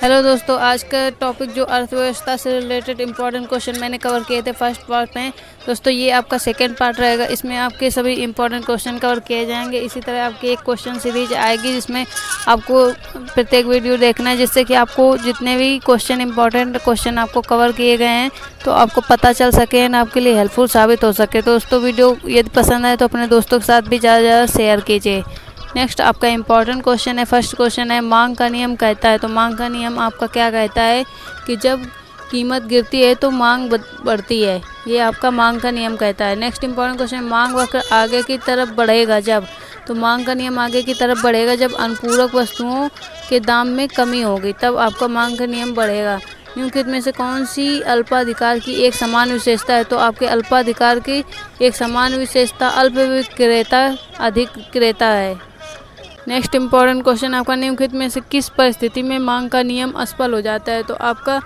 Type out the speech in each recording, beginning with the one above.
Hello दोस्तों, आज का टॉपिक जो अर्थव्यवस्था से रिलेटेड इंपॉर्टेंट क्वेश्चन मैंने कवर किए थे फर्स्ट पार्ट में। दोस्तों ये आपका सेकंड पार्ट रहेगा, इसमें आपके सभी इंपॉर्टेंट क्वेश्चन कवर किए जाएंगे। इसी तरह आपकी एक क्वेश्चन सीरीज आएगी जिसमें आपको प्रत्येक वीडियो देखना है, जिससे कि आपको जितने भी क्वेश्चन इंपॉर्टेंट क्वेश्चन आपको कवर किए गए हैं तो आपको पता चल सके एंड आपके लिए हेल्पफुल साबित हो सके। तो दोस्तों वीडियो यदि पसंद आए तो अपने दोस्तों के साथ भी ज़्यादा से ज़्यादा शेयर कीजिए। नेक्स्ट आपका इंपॉर्टेंट क्वेश्चन है, फर्स्ट क्वेश्चन है मांग का नियम कहता है। तो मांग का नियम आपका क्या कहता है कि जब कीमत गिरती है तो मांग बढ़ती है, ये आपका मांग का नियम कहता है। नेक्स्ट इंपॉर्टेंट क्वेश्चन, मांग वक्र आगे की तरफ बढ़ेगा जब। तो मांग का नियम आगे की तरफ बढ़ेगा जब अनुपूरक वस्तुओं के दाम में कमी होगी, तब आपका मांग का नियम बढ़ेगा। निम्नलिखित में से कौन सी अल्पाधिकार की एक समान विशेषता है। तो आपके अल्पाधिकार की एक समान विशेषता अल्प विक्रेता अधिक क्रेता है। नेक्स्ट इंपॉर्टेंट क्वेश्चन आपका, निम्नलिखित में से किस परिस्थिति में मांग का नियम असफल हो जाता है। तो आपका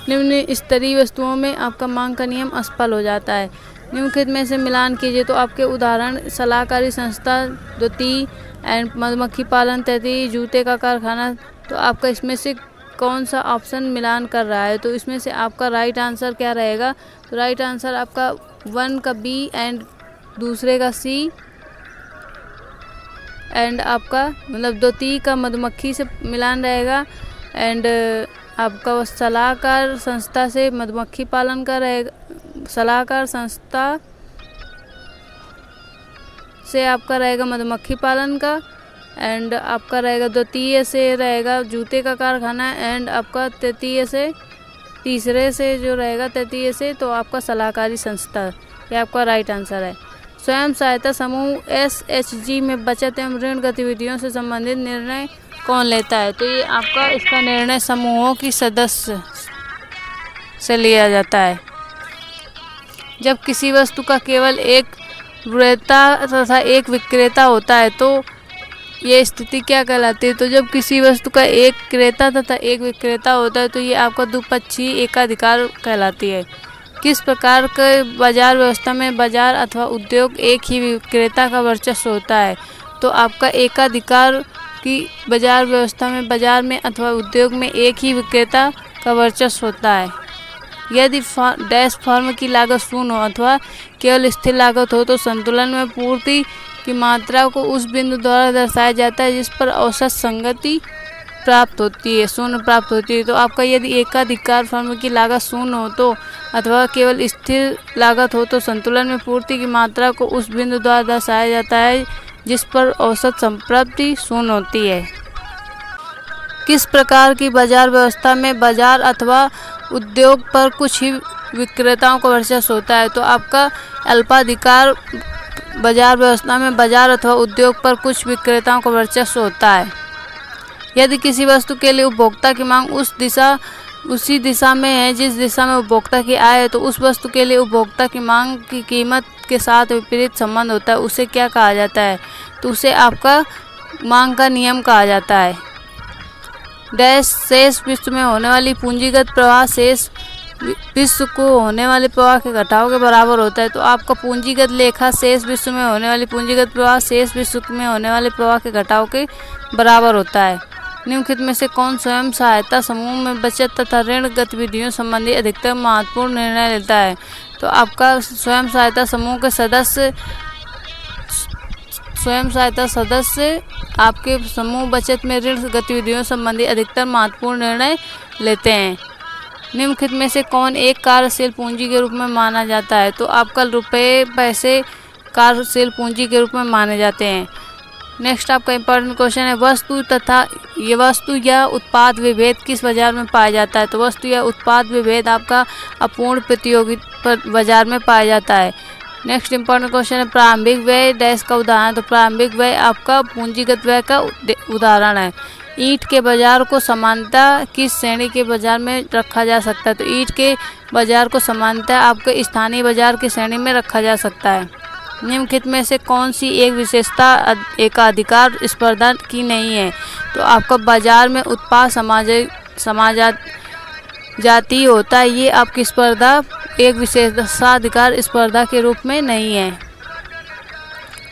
निम्न स्तरीय वस्तुओं में आपका मांग का नियम असफल हो जाता है। निम्नलिखित में से मिलान कीजिए। तो आपके उदाहरण सलाहकारी संस्था द्वितीय एंड मधुमक्खी पालन तृतीय जूते का कारखाना। तो आपका इसमें से कौन सा ऑप्शन मिलान कर रहा है। तो इसमें से आपका राइट आंसर क्या रहेगा। तो राइट आंसर आपका 1 का बी एंड दूसरे का सी एंड आपका मतलब द्वितीय का मधुमक्खी से मिलान रहेगा एंड आपका सलाहकार संस्था से मधुमक्खी पालन का रहेगा। सलाहकार संस्था से आपका रहेगा मधुमक्खी पालन का एंड आपका रहेगा द्वितीय से रहेगा जूते का कारखाना एंड आपका तृतीय से तीसरे से जो रहेगा तृतीय से तो आपका सलाहकारी संस्था। ये आपका राइट आंसर है। स्वयं सहायता समूह SHG में बचत एवं ऋण गतिविधियों से संबंधित निर्णय कौन लेता है। तो ये आपका इसका निर्णय समूहों की सदस्य से लिया जाता है। जब किसी वस्तु का केवल एक विक्रेता तथा एक विक्रेता होता है तो ये स्थिति क्या कहलाती है। तो जब किसी वस्तु का एक क्रेता तथा एक विक्रेता होता है तो ये आपका द्विपक्षीय एकाधिकार कहलाती है। किस प्रकार के बाजार व्यवस्था में बाजार अथवा उद्योग एक ही विक्रेता का वर्चस्व होता है। तो आपका एकाधिकार की बाजार व्यवस्था में बाजार में अथवा उद्योग में एक ही विक्रेता का वर्चस्व होता है। यदि डैश फर्म की लागत शून्य हो अथवा केवल स्थिर लागत हो तो संतुलन में पूर्ति की मात्रा को उस बिंदु द्वारा दर्शाया जाता है जिस पर औसत संगति प्राप्त होती है, शून्य प्राप्त होती है। तो आपका यदि एकाधिकार फर्म की लागत शून्य हो तो अथवा केवल स्थिर लागत हो तो संतुलन में पूर्ति की मात्रा को उस बिंदु द्वारा दर्शाया जाता है जिस पर औसत संप्राप्ति शून्य होती है। किस प्रकार की बाजार व्यवस्था में बाजार अथवा उद्योग पर कुछ ही विक्रेताओं का वर्चस्व होता है। तो आपका अल्पाधिकार बाजार व्यवस्था में बाजार अथवा उद्योग पर कुछ विक्रेताओं का वर्चस्व होता है। यदि किसी वस्तु के लिए उपभोक्ता की मांग उसी दिशा में है जिस दिशा में उपभोक्ता की आय है तो उस वस्तु के लिए उपभोक्ता की मांग की कीमत के साथ विपरीत संबंध होता है, उसे क्या कहा जाता है। तो उसे आपका मांग का नियम कहा जाता है। डैश शेष विश्व में होने वाली पूंजीगत प्रवाह शेष विश्व को होने वाले प्रवाह के घटाव के बराबर होता है। तो आपका पूंजीगत लेखा शेष विश्व में होने वाली पूंजीगत प्रवाह शेष विश्व में होने वाले प्रवाह के घटाव के बराबर होता है। निम्नलिखित में से कौन स्वयं सहायता समूह में बचत तथा ऋण गतिविधियों संबंधी अधिकतम महत्वपूर्ण निर्णय लेता है। तो आपका स्वयं सहायता समूह के सदस्य आपके समूह बचत में ऋण गतिविधियों संबंधी अधिकतम महत्वपूर्ण निर्णय लेते हैं। निम्नलिखित में से कौन एक कार्यशील पूंजी के रूप में माना जाता है। तो आपका रुपये पैसे कार्यशील पूंजी के रूप में माने जाते हैं। नेक्स्ट आपका इंपॉर्टेंट क्वेश्चन है, वस्तु या उत्पाद विभेद किस बाजार में पाया जाता है। तो वस्तु या उत्पाद विभेद आपका अपूर्ण प्रतियोगिता बाजार में पाया जाता है। नेक्स्ट इंपॉर्टेंट क्वेश्चन है, प्रारंभिक व्यय डैश का उदाहरण। तो प्रारंभिक व्यय आपका पूंजीगत व्यय का उदाहरण है। ईंट के बाजार को समानता किस श्रेणी के बाजार में रखा जा सकता है। तो ईंट के बाजार को समानता आपके स्थानीय बाजार की श्रेणी में रखा जा सकता है। निम्नलिखित में से कौन सी एक विशेषता एकाधिकार स्पर्धा की नहीं है। तो आपका बाजार में उत्पाद समाजात जातीय होता है, ये आपकी स्पर्धा एक विशेषाधिकार स्पर्धा के रूप में नहीं है।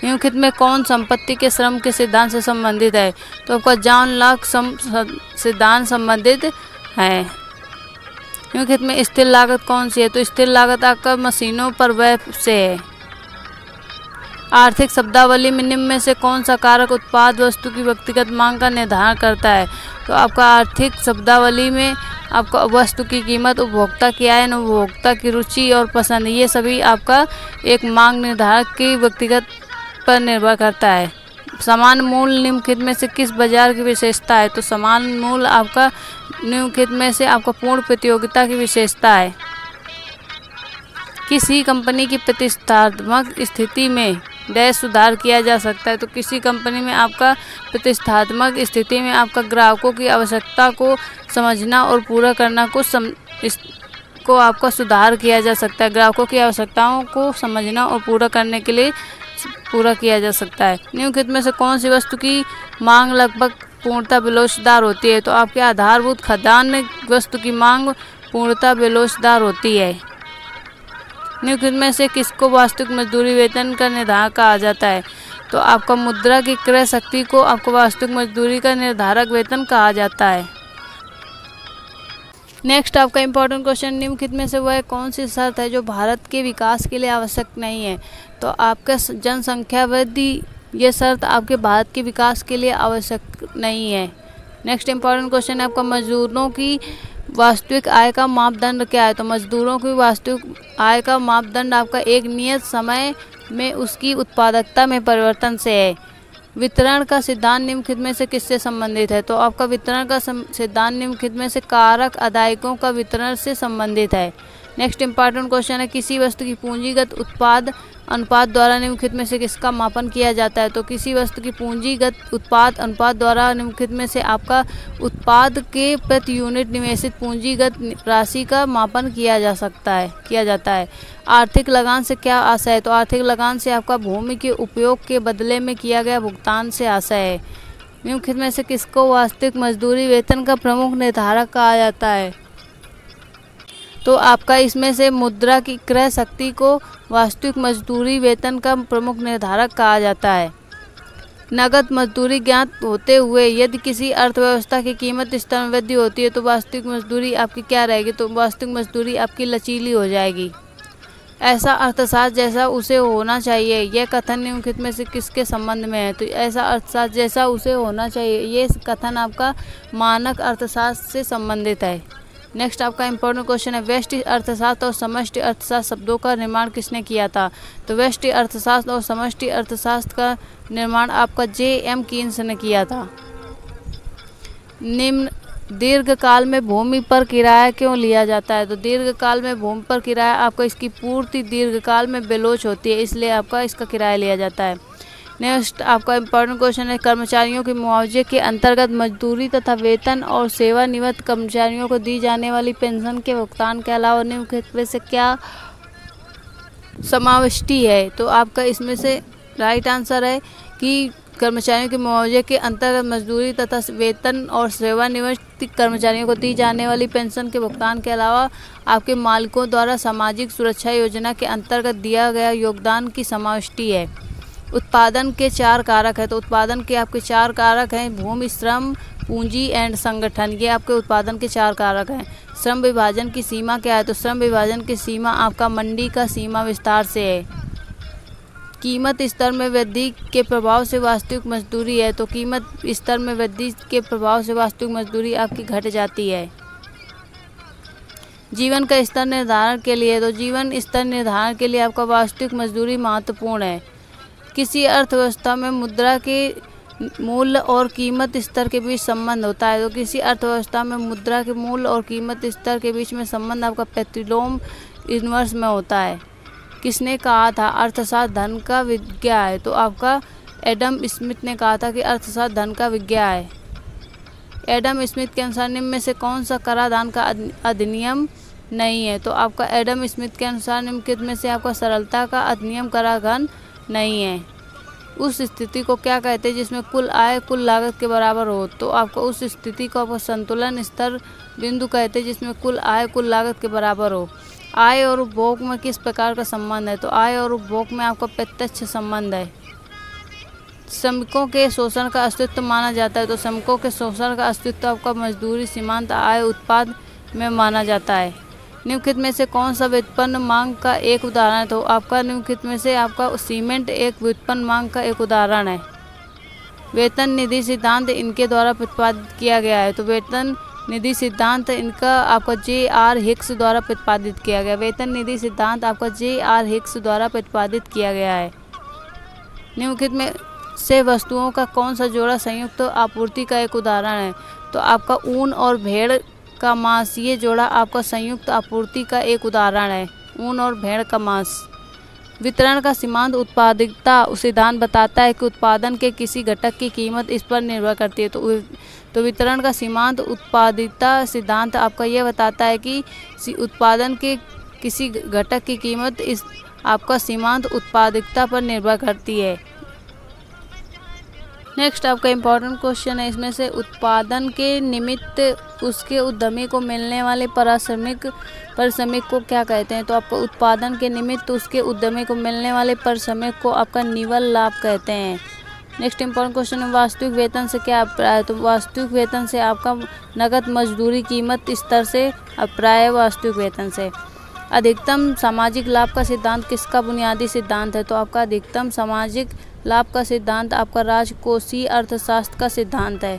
निम्नलिखित में कौन संपत्ति के श्रम के सिद्धांत से संबंधित है। तो आपका जॉन लॉक सिद्धांत संबंधित है। निम्नलिखित में स्थिर लागत कौन सी है? तो स्थिर लागत आपका मशीनों पर व्यय से है। आर्थिक शब्दावली में निम्न में से कौन सा कारक उत्पाद वस्तु की व्यक्तिगत मांग का निर्धारण करता है? तो आपका आर्थिक शब्दावली में आपका वस्तु की कीमत, उपभोक्ता की आय, उपभोक्ता की रुचि और पसंद, ये सभी आपका एक मांग निर्धारक की व्यक्तिगत पर निर्भर करता है। समान मूल्य निम्नलिखित में से किस बाजार की विशेषता है? तो समान मूल्य आपका निम्नलिखित में से आपका पूर्ण प्रतियोगिता की विशेषता है। किसी कंपनी की प्रतिस्पर्धात्मक स्थिति में डैश सुधार किया जा सकता है। तो किसी कंपनी में आपका प्रतिस्पर्धात्मक स्थिति में आपका ग्राहकों की आवश्यकता को समझना और पूरा करना को आपका सुधार किया जा सकता है। ग्राहकों की आवश्यकताओं को समझना और पूरा करने के लिए पूरा किया जा सकता है। निम्नलिखित में से कौन सी वस्तु की मांग लगभग पूर्णतः बेलोचदार होती है? तो आपके आधारभूत खाद्यान्न वस्तु की मांग पूर्णतः बेलोचदार होती है। निम्नलिखित में से किसको वास्तविक मजदूरी वेतन का निर्धारक कहा जाता है? तो आपका मुद्रा की क्रय शक्ति को आपको वास्तविक मजदूरी का निर्धारक वेतन कहा जाता है। नेक्स्ट आपका इम्पोर्टेंट क्वेश्चन, निम्नलिखित में से वह कौन सी शर्त है जो भारत के विकास के लिए आवश्यक नहीं है? तो आपका जनसंख्या वृद्धि, ये शर्त आपके भारत के विकास के लिए आवश्यक नहीं है। नेक्स्ट इम्पोर्टेंट क्वेश्चन है आपका, मजदूरों की वास्तविक आय का मापदंड क्या है? तो मजदूरों की वास्तविक आय का मापदंड आपका एक नियत समय में उसकी उत्पादकता में परिवर्तन से है। वितरण का सिद्धांत निम्नलिखित में से किससे संबंधित है? तो आपका वितरण का सिद्धांत निम्नलिखित में से कारक आदायकों का वितरण से संबंधित है। नेक्स्ट इंपॉर्टेंट क्वेश्चन है, किसी वस्तु की पूंजीगत उत्पाद अनुपात द्वारा निम्नलिखित में से किसका मापन किया जाता है? तो किसी वस्तु की पूंजीगत उत्पाद अनुपात द्वारा निम्नलिखित में से आपका उत्पाद के प्रति यूनिट निवेशित पूंजीगत राशि का मापन किया जाता है। आर्थिक लगान से क्या आशय है? तो आर्थिक लगान से आपका भूमि के उपयोग के बदले में किया गया भुगतान से आशय है। निम्नलिखित में से किसको वास्तविक मजदूरी वेतन का प्रमुख निर्धारक कहा जाता है? तो आपका इसमें से मुद्रा की क्रय शक्ति को वास्तविक मजदूरी वेतन का प्रमुख निर्धारक कहा जाता है। नगद मजदूरी ज्ञात होते हुए यदि किसी अर्थव्यवस्था की कीमत स्तर में वृद्धि होती है तो वास्तविक मजदूरी आपकी क्या रहेगी? तो वास्तविक मजदूरी आपकी लचीली हो जाएगी। ऐसा अर्थशास्त्र जैसा उसे होना चाहिए, यह कथन निम्नलिखित में से किसके संबंध में है? तो ऐसा अर्थशास्त्र जैसा उसे होना चाहिए, ये कथन आपका मानक अर्थशास्त्र से संबंधित है। नेक्स्ट आपका इंपॉर्टेंट क्वेश्चन है, व्यष्टि अर्थशास्त्र और समष्टि अर्थशास्त्र शब्दों का निर्माण किसने किया था? तो व्यष्टि अर्थशास्त्र और समष्टि अर्थशास्त्र का निर्माण आपका J.M. कीन्स ने किया था। निम्न दीर्घकाल में भूमि पर किराया क्यों लिया जाता है? तो दीर्घकाल में भूमि पर किराया आपका इसकी पूर्ति दीर्घकाल में बेलोच होती है, इसलिए आपका इसका किराया लिया जाता है। नेक्स्ट आपका इम्पोर्टेंट क्वेश्चन है, कर्मचारियों के मुआवजे के अंतर्गत मजदूरी तथा वेतन और सेवानिवृत्त कर्मचारियों को दी जाने वाली पेंशन के भुगतान के अलावा निम्नलिखित में से क्या समाविष्टि है? तो आपका इसमें से राइट आंसर है कि कर्मचारियों के मुआवजे के अंतर्गत मजदूरी तथा वेतन और सेवानिवृत्त कर्मचारियों को दी जाने वाली पेंशन के भुगतान के अलावा आपके मालिकों द्वारा सामाजिक सुरक्षा योजना के अंतर्गत दिया गया योगदान की समाविष्टि है। उत्पादन के 4 कारक है, तो उत्पादन के आपके 4 कारक हैं, भूमि, श्रम, पूंजी एंड संगठन, ये आपके उत्पादन के 4 कारक हैं। श्रम विभाजन की सीमा क्या है? तो श्रम विभाजन की सीमा आपका मंडी का सीमा विस्तार से है। कीमत स्तर में वृद्धि के प्रभाव से वास्तविक मजदूरी है, तो कीमत स्तर में वृद्धि के प्रभाव से वास्तविक मजदूरी आपकी घट जाती है। जीवन का स्तर निर्धारण के लिए, तो जीवन स्तर निर्धारण के लिए आपका वास्तविक मजदूरी महत्वपूर्ण है। किसी अर्थव्यवस्था में मुद्रा के मूल्य और कीमत स्तर के बीच संबंध होता है, तो किसी अर्थव्यवस्था में मुद्रा के मूल्य और कीमत स्तर के बीच में संबंध आपका प्रतिलोम इन्वर्स में होता है। किसने कहा था अर्थशास्त्र धन का विज्ञा है? तो आपका एडम स्मिथ ने कहा था कि अर्थशास्त्र धन का विज्ञा है। एडम स्मिथ के अनुसार निम्न में से कौन सा कराधान का अधिनियम नहीं है? तो आपका एडम स्मिथ के अनुसार निम्नलिखित में से आपका सरलता का अधिनियम कराधान नहीं है। उस स्थिति को क्या कहते हैं जिसमें कुल आय कुल लागत के बराबर हो? तो आपको उस स्थिति को आपको संतुलन स्तर बिंदु कहते हैं जिसमें कुल आय कुल लागत के बराबर हो। आय और उपभोग में किस प्रकार का संबंध है? तो आय और उपभोग में आपका प्रत्यक्ष संबंध है। श्रमिकों के शोषण का अस्तित्व माना जाता है, तो श्रमिकों के शोषण का अस्तित्व आपका मजदूरी सीमांत आय उत्पाद में माना जाता है। निम्नलिखित में से कौन सा व्युत्पन्न मांग का एक उदाहरण है? तो आपका निम्नलिखित में से आपका सीमेंट एक व्युत्पन्न मांग का एक उदाहरण है। वेतन निधि सिद्धांत इनके द्वारा प्रतिपादित किया गया है, तो वेतन निधि सिद्धांत इनका आपका J.R. हिक्स द्वारा प्रतिपादित किया गया। वेतन निधि सिद्धांत आपका J.R. हिक्स द्वारा प्रतिपादित किया गया है। निम्नलिखित में से वस्तुओं का कौन सा जोड़ा संयुक्त आपूर्ति का एक उदाहरण है? तो आपका ऊन और भेड़ का मांस, ये जोड़ा आपका संयुक्त आपूर्ति का एक उदाहरण है, ऊन और भेड़ का मांस। वितरण का सीमांत उत्पादकता सिद्धांत बताता है कि उत्पादन के किसी घटक की कीमत इस पर निर्भर करती है। तो वितरण का सीमांत उत्पादकता सिद्धांत आपका यह बताता है कि उत्पादन के किसी घटक की कीमत इस आपका सीमांत उत्पादकता पर निर्भर करती है। नेक्स्ट आपका इम्पोर्टेंट क्वेश्चन है इसमें से, उत्पादन के निमित्त उसके उद्यमी को मिलने वाले पारिश्रमिक को क्या कहते हैं? तो आपको उत्पादन के निमित्त उसके उद्यमी को मिलने वाले पारिश्रमिक को आपका निवल लाभ कहते हैं। नेक्स्ट इम्पोर्टेंट क्वेश्चन है, वास्तविक वेतन से क्या अभिप्राय है? तो वास्तविक वेतन से आपका नगद मजदूरी कीमत स्तर से अभिप्राय है वास्तविक वेतन से। अधिकतम सामाजिक लाभ का सिद्धांत किसका बुनियादी सिद्धांत है? तो आपका अधिकतम सामाजिक लाभ का सिद्धांत आपका राजकोषीय अर्थशास्त्र का सिद्धांत है।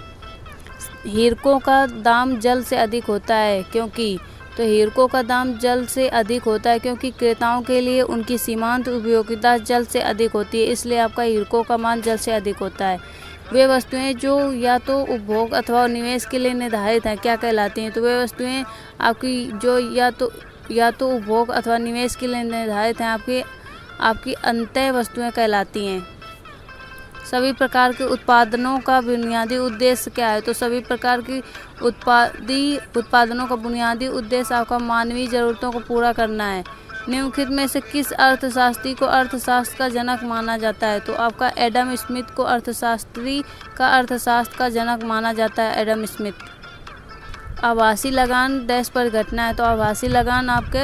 हीरकों का दाम जल से अधिक होता है क्योंकि, तो हीरकों का दाम जल से अधिक होता है क्योंकि क्रेताओं के लिए उनकी सीमांत उपयोगिता जल से अधिक होती है, इसलिए आपका हीरकों का मान जल से अधिक होता है। वे वस्तुएं जो या तो उपभोग अथवा निवेश के लिए निर्धारित हैं क्या कहलाती हैं? तो वे वस्तुएं आपकी जो या तो उपभोग अथवा निवेश के लिए निर्धारित हैं आपकी अंतः वस्तुएं कहलाती हैं। सभी प्रकार के उत्पादनों का बुनियादी उद्देश्य क्या है? तो सभी प्रकार की उत्पादनों का बुनियादी उद्देश्य आपका मानवीय ज़रूरतों को पूरा करना है। निम्नलिखित में से किस अर्थशास्त्री को अर्थशास्त्र का जनक माना जाता है? तो आपका एडम स्मिथ को अर्थशास्त्री का अर्थशास्त्र का जनक माना जाता है, एडम स्मिथ। आभासी लगान डैश परिघटना है, तो आभासी लगान आपके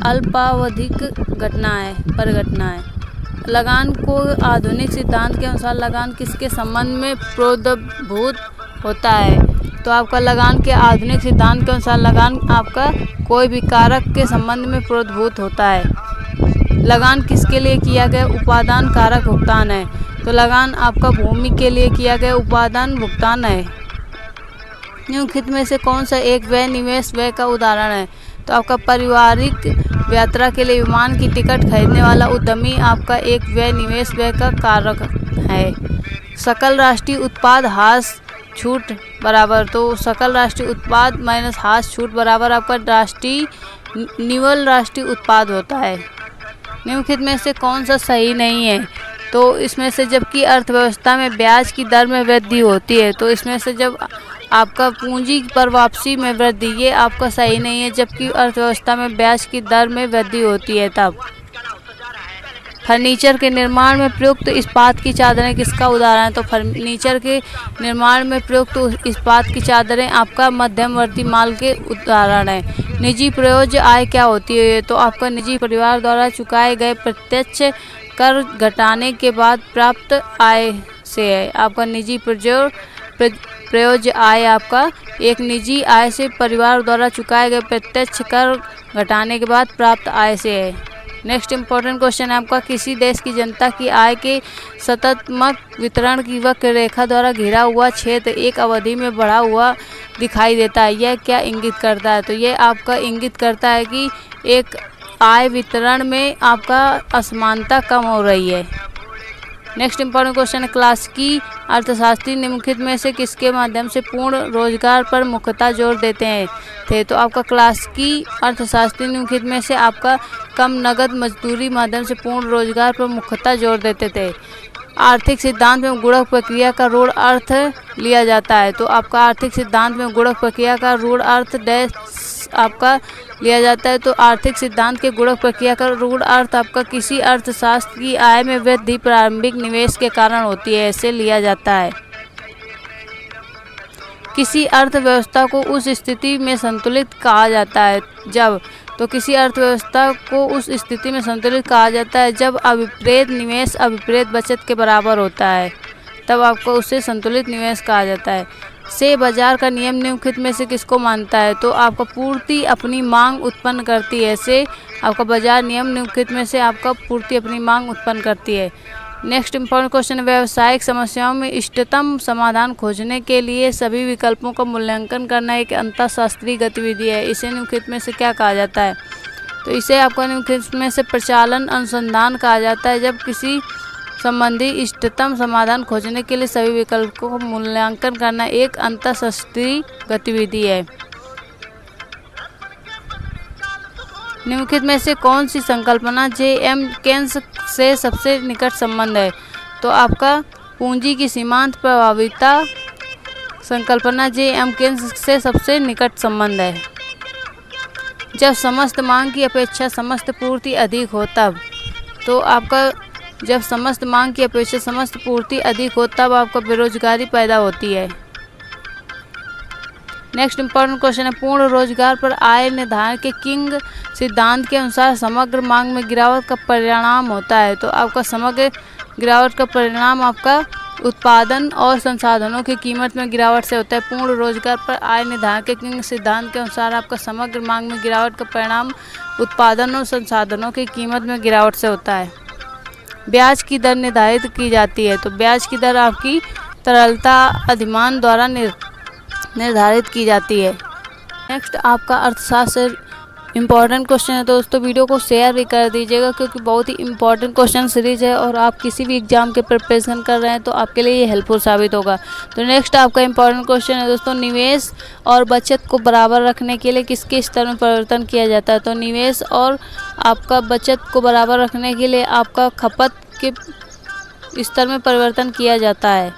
अल्पावधिक परिघटना है। लगान को आधुनिक सिद्धांत के अनुसार लगान किसके संबंध में प्रोद्भूत होता है? तो आपका लगान के आधुनिक सिद्धांत के अनुसार लगान आपका कोई भी कारक के संबंध में प्रोद्भूत होता है। लगान किसके लिए किया गया उपादान कारक भुगतान है? तो लगान आपका भूमि के लिए किया गया उपादान भुगतान है। निम्नलिखित में से कौन सा एक व्यय निवेश व्यय का उदाहरण है? तो आपका पारिवारिक यात्रा के लिए विमान की टिकट खरीदने वाला उद्यमी आपका एक व्यय निवेश व्यय का कारक है। सकल राष्ट्रीय उत्पाद हास छूट बराबर, तो सकल राष्ट्रीय उत्पाद माइनस हास छूट बराबर आपका निवल राष्ट्रीय उत्पाद होता है। निम्नलिखित में से कौन सा सही नहीं है? तो इसमें से जबकि अर्थव्यवस्था में ब्याज की दर में वृद्धि होती है, तो इसमें से जब आपका पूंजी पर वापसी में वृद्धि, ये आपका सही नहीं है। जबकि अर्थव्यवस्था में ब्याज की दर में वृद्धि होती है तब। फर्नीचर के निर्माण में प्रयुक्त इस्पात की चादरें किसका उदाहरण है? तो फर्नीचर के निर्माण में प्रयुक्त इस्पात की चादरें आपका मध्यमवर्ती माल के उदाहरण है। निजी प्रयोज्य आय क्या होती है? तो आपका निजी परिवार द्वारा चुकाए गए प्रत्यक्ष कर घटाने के बाद प्राप्त आय से है। आपका निजी प्रयोज्य आय आपका एक निजी आय से परिवार द्वारा चुकाए गए प्रत्यक्ष कर घटाने के बाद प्राप्त आय से है। नेक्स्ट इंपॉर्टेंट क्वेश्चन है आपका, किसी देश की जनता की आय के सततमक वितरण की वक्र रेखा द्वारा घिरा हुआ क्षेत्र एक अवधि में बढ़ा हुआ दिखाई देता है, यह क्या इंगित करता है? तो यह आपका इंगित करता है कि एक आय वितरण में आपका असमानता कम हो रही है। नेक्स्ट इंपॉर्टेंट क्वेश्चन है, क्लासिकी अर्थशास्त्री निम्नलिखित में से किसके माध्यम से पूर्ण रोजगार पर मुख्यतः जोर देते थे? तो आपका क्लासिकी अर्थशास्त्री निम्नलिखित में से आपका कम नगद मजदूरी माध्यम से पूर्ण रोजगार पर मुख्यतः जोर देते थे। आर्थिक सिद्धांत में गुणक प्रक्रिया का ऋण अर्थ लिया जाता है, तो आपका आर्थिक सिद्धांत में गुणक प्रक्रिया का ऋण अर्थ डैश आपका लिया जाता है। तो आर्थिक सिद्धांत के गुणक प्रक्रिया का ऋण अर्थ आपका किसी अर्थशास्त्र की आय में वृद्धि प्रारंभिक निवेश के कारण होती है, ऐसे लिया जाता है। किसी अर्थव्यवस्था को उस स्थिति में संतुलित कहा जाता है जब, तो किसी अर्थव्यवस्था को उस स्थिति में संतुलित कहा जाता है जब अभिप्रेत निवेश अभिप्रेत बचत के बराबर होता है। तब आपको उसे संतुलित निवेश कहा जाता है। से बाजार का नियम निम्नलिखित में से किसको मानता है? तो आपका पूर्ति अपनी मांग उत्पन्न करती है। से आपका बाजार नियम निम्नलिखित में से आपका पूर्ति अपनी मांग उत्पन्न करती है। नेक्स्ट इंपॉर्टेंट क्वेश्चन, व्यावसायिक समस्याओं में इष्टतम समाधान खोजने के लिए सभी विकल्पों का मूल्यांकन करना एक अंतःशास्त्रीय गतिविधि है। इसे निम्नलिखित में से क्या कहा जाता है? तो इसे आपको निम्नलिखित में से प्रचालन अनुसंधान कहा जाता है। जब किसी संबंधी इष्टतम समाधान खोजने के लिए सभी विकल्पों का मूल्यांकन करना एक अंतःशास्त्रीय गतिविधि है। निम्नलिखित में से कौन सी संकल्पना जे.एम. केन्स से सबसे निकट संबंध है? तो आपका पूंजी की सीमांत प्रभाविता संकल्पना जे.एम. केन्स से सबसे निकट संबंध है। जब समस्त मांग की अपेक्षा समस्त पूर्ति अधिक हो तब, तो आपका जब समस्त मांग की अपेक्षा समस्त पूर्ति अधिक हो तब आपको बेरोजगारी पैदा होती है। नेक्स्ट इंपॉर्टेंट क्वेश्चन है, पूर्ण रोजगार पर आय निर्धारण के किंग सिद्धांत के अनुसार समग्र मांग में गिरावट का परिणाम होता है। तो आपका समग्र गिरावट का परिणाम आपका उत्पादन और संसाधनों की कीमत में गिरावट से होता है। पूर्ण रोजगार पर आय निर्धारण के किंग सिद्धांत के अनुसार आपका समग्र मांग में गिरावट का परिणाम उत्पादन और संसाधनों की कीमत में गिरावट से होता है। ब्याज की दर निर्धारित की जाती है। तो ब्याज की दर आपकी तरलता अधिमान द्वारा निर्धारित की जाती है। नेक्स्ट आपका अर्थशास्त्र इम्पॉर्टेंट क्वेश्चन है दोस्तों, वीडियो को शेयर भी कर दीजिएगा क्योंकि बहुत ही इम्पॉर्टेंट क्वेश्चन सीरीज है और आप किसी भी एग्जाम के प्रिपरेशन कर रहे हैं तो आपके लिए ये हेल्पफुल साबित होगा। तो नेक्स्ट आपका इम्पॉर्टेंट क्वेश्चन है दोस्तों, निवेश और बचत को बराबर रखने के लिए किसके स्तर में परिवर्तन किया जाता है? तो निवेश और आपका बचत को बराबर रखने के लिए आपका खपत के स्तर में परिवर्तन किया जाता है।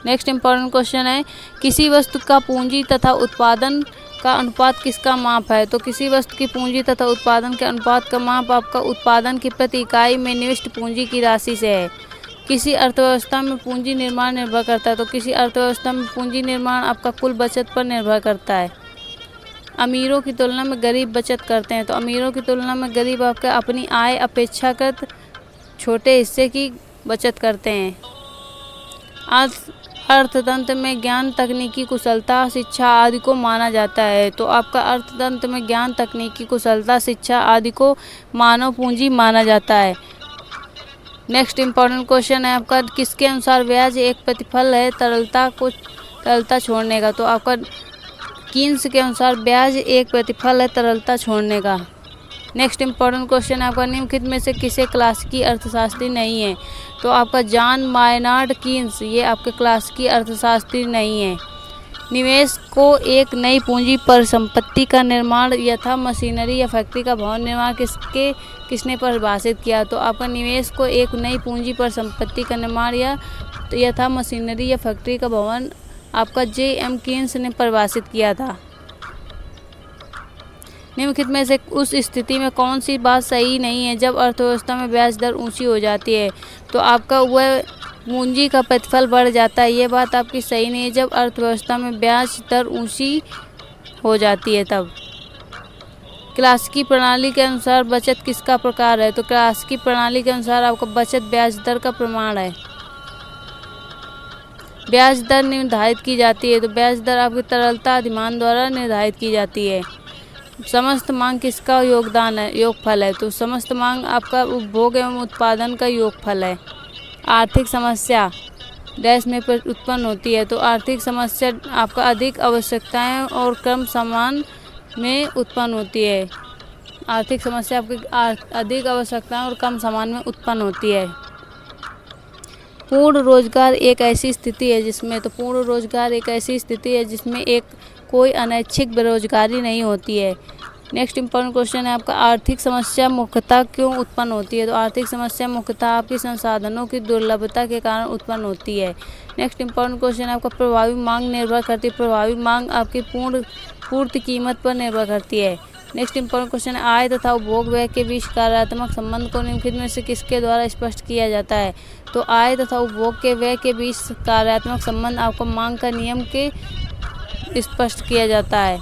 नेक्स्ट इम्पॉर्टेंट क्वेश्चन है, किसी वस्तु का पूंजी तथा उत्पादन का अनुपात किसका माप है? तो किसी वस्तु की पूंजी तथा उत्पादन के अनुपात का माप आपका उत्पादन की प्रति इकाई में निविष्ट पूंजी की राशि से है। किसी अर्थव्यवस्था में पूंजी निर्माण निर्भर करता है। तो किसी अर्थव्यवस्था में पूंजी निर्माण आपका कुल बचत पर निर्भर करता है। अमीरों की तुलना में गरीब बचत करते हैं। तो अमीरों की तुलना में गरीब आपका अपनी आय अपेक्षाकृत छोटे हिस्से की बचत करते हैं। अर्थतंत्र में ज्ञान, तकनीकी कुशलता, शिक्षा आदि को माना जाता है। तो आपका अर्थतंत्र में ज्ञान, तकनीकी कुशलता, शिक्षा आदि को मानव पूंजी माना जाता है। नेक्स्ट इम्पॉर्टेंट क्वेश्चन है आपका, किसके अनुसार ब्याज एक प्रतिफल है तरलता छोड़ने का? तो आपका कीन्स के अनुसार ब्याज एक प्रतिफल है तरलता छोड़ने का। नेक्स्ट इम्पॉर्टेंट क्वेश्चन है आपका, निम्नलिखित में से किसे क्लासिकी अर्थशास्त्री नहीं है? तो आपका जॉन मायनार्ड कीन्स ये आपके क्लासिकी अर्थशास्त्री नहीं है। निवेश को एक नई पूंजी पर संपत्ति का निर्माण यथा मशीनरी या फैक्ट्री का भवन निर्माण किसने परिभाषित किया? तो आपका निवेश को एक नई पूंजी पर संपत्ति का निर्माण यथा मशीनरी या फैक्ट्री का भवन आपका जे.एम. कीन्स ने परिभाषित किया था। निम्नलिखित में से उस स्थिति में कौन सी बात सही नहीं है जब अर्थव्यवस्था में ब्याज दर ऊंची हो जाती है? तो आपका वह पूंजी का प्रतिफल बढ़ जाता है। ये बात आपकी सही नहीं है जब अर्थव्यवस्था में ब्याज दर ऊंची हो जाती है तब। क्लासिकी प्रणाली के अनुसार बचत किसका प्रकार है? तो क्लासिकी प्रणाली के अनुसार आपका बचत ब्याज दर का प्रमाण है। ब्याज दर निर्धारित की जाती है। तो ब्याज दर आपकी तरलता अधिमान द्वारा निर्धारित की जाती है। समस्त मांग किसका योगफल है? तो समस्त मांग आपका उपभोग एवं उत्पादन का योगफल है। आर्थिक समस्या डैश में उत्पन्न होती है। तो आर्थिक समस्या आपका अधिक आवश्यकताएं और कम सामान में उत्पन्न होती है। आर्थिक समस्या आपकी अधिक आवश्यकताएं और कम सामान में उत्पन्न होती है। पूर्ण रोजगार एक ऐसी स्थिति है जिसमें पूर्ण रोजगार एक ऐसी स्थिति है जिसमें कोई अनैच्छिक बेरोजगारी नहीं होती है। नेक्स्ट इंपॉर्टेंट क्वेश्चन है आपका, आर्थिक समस्या मुख्यतः क्यों उत्पन्न होती है? तो आर्थिक समस्या मुख्यतः आपकी संसाधनों की दुर्लभता के कारण उत्पन्न होती है। नेक्स्ट इंपॉर्टेंट क्वेश्चन है आपका, प्रभावी मांग निर्भर करती है। प्रभावी मांग आपकी पूर्ति कीमत पर निर्भर करती है। नेक्स्ट इंपॉर्टेंट क्वेश्चन है, आय तथा उपभोग व्यय के बीच कार्यात्मक संबंध को निम्नलिखित में से किसके द्वारा स्पष्ट किया जाता है? तो आय तथा उपभोग के व्यय के बीच कार्यात्मक संबंध आपको मांग का नियम के स्पष्ट किया जाता है।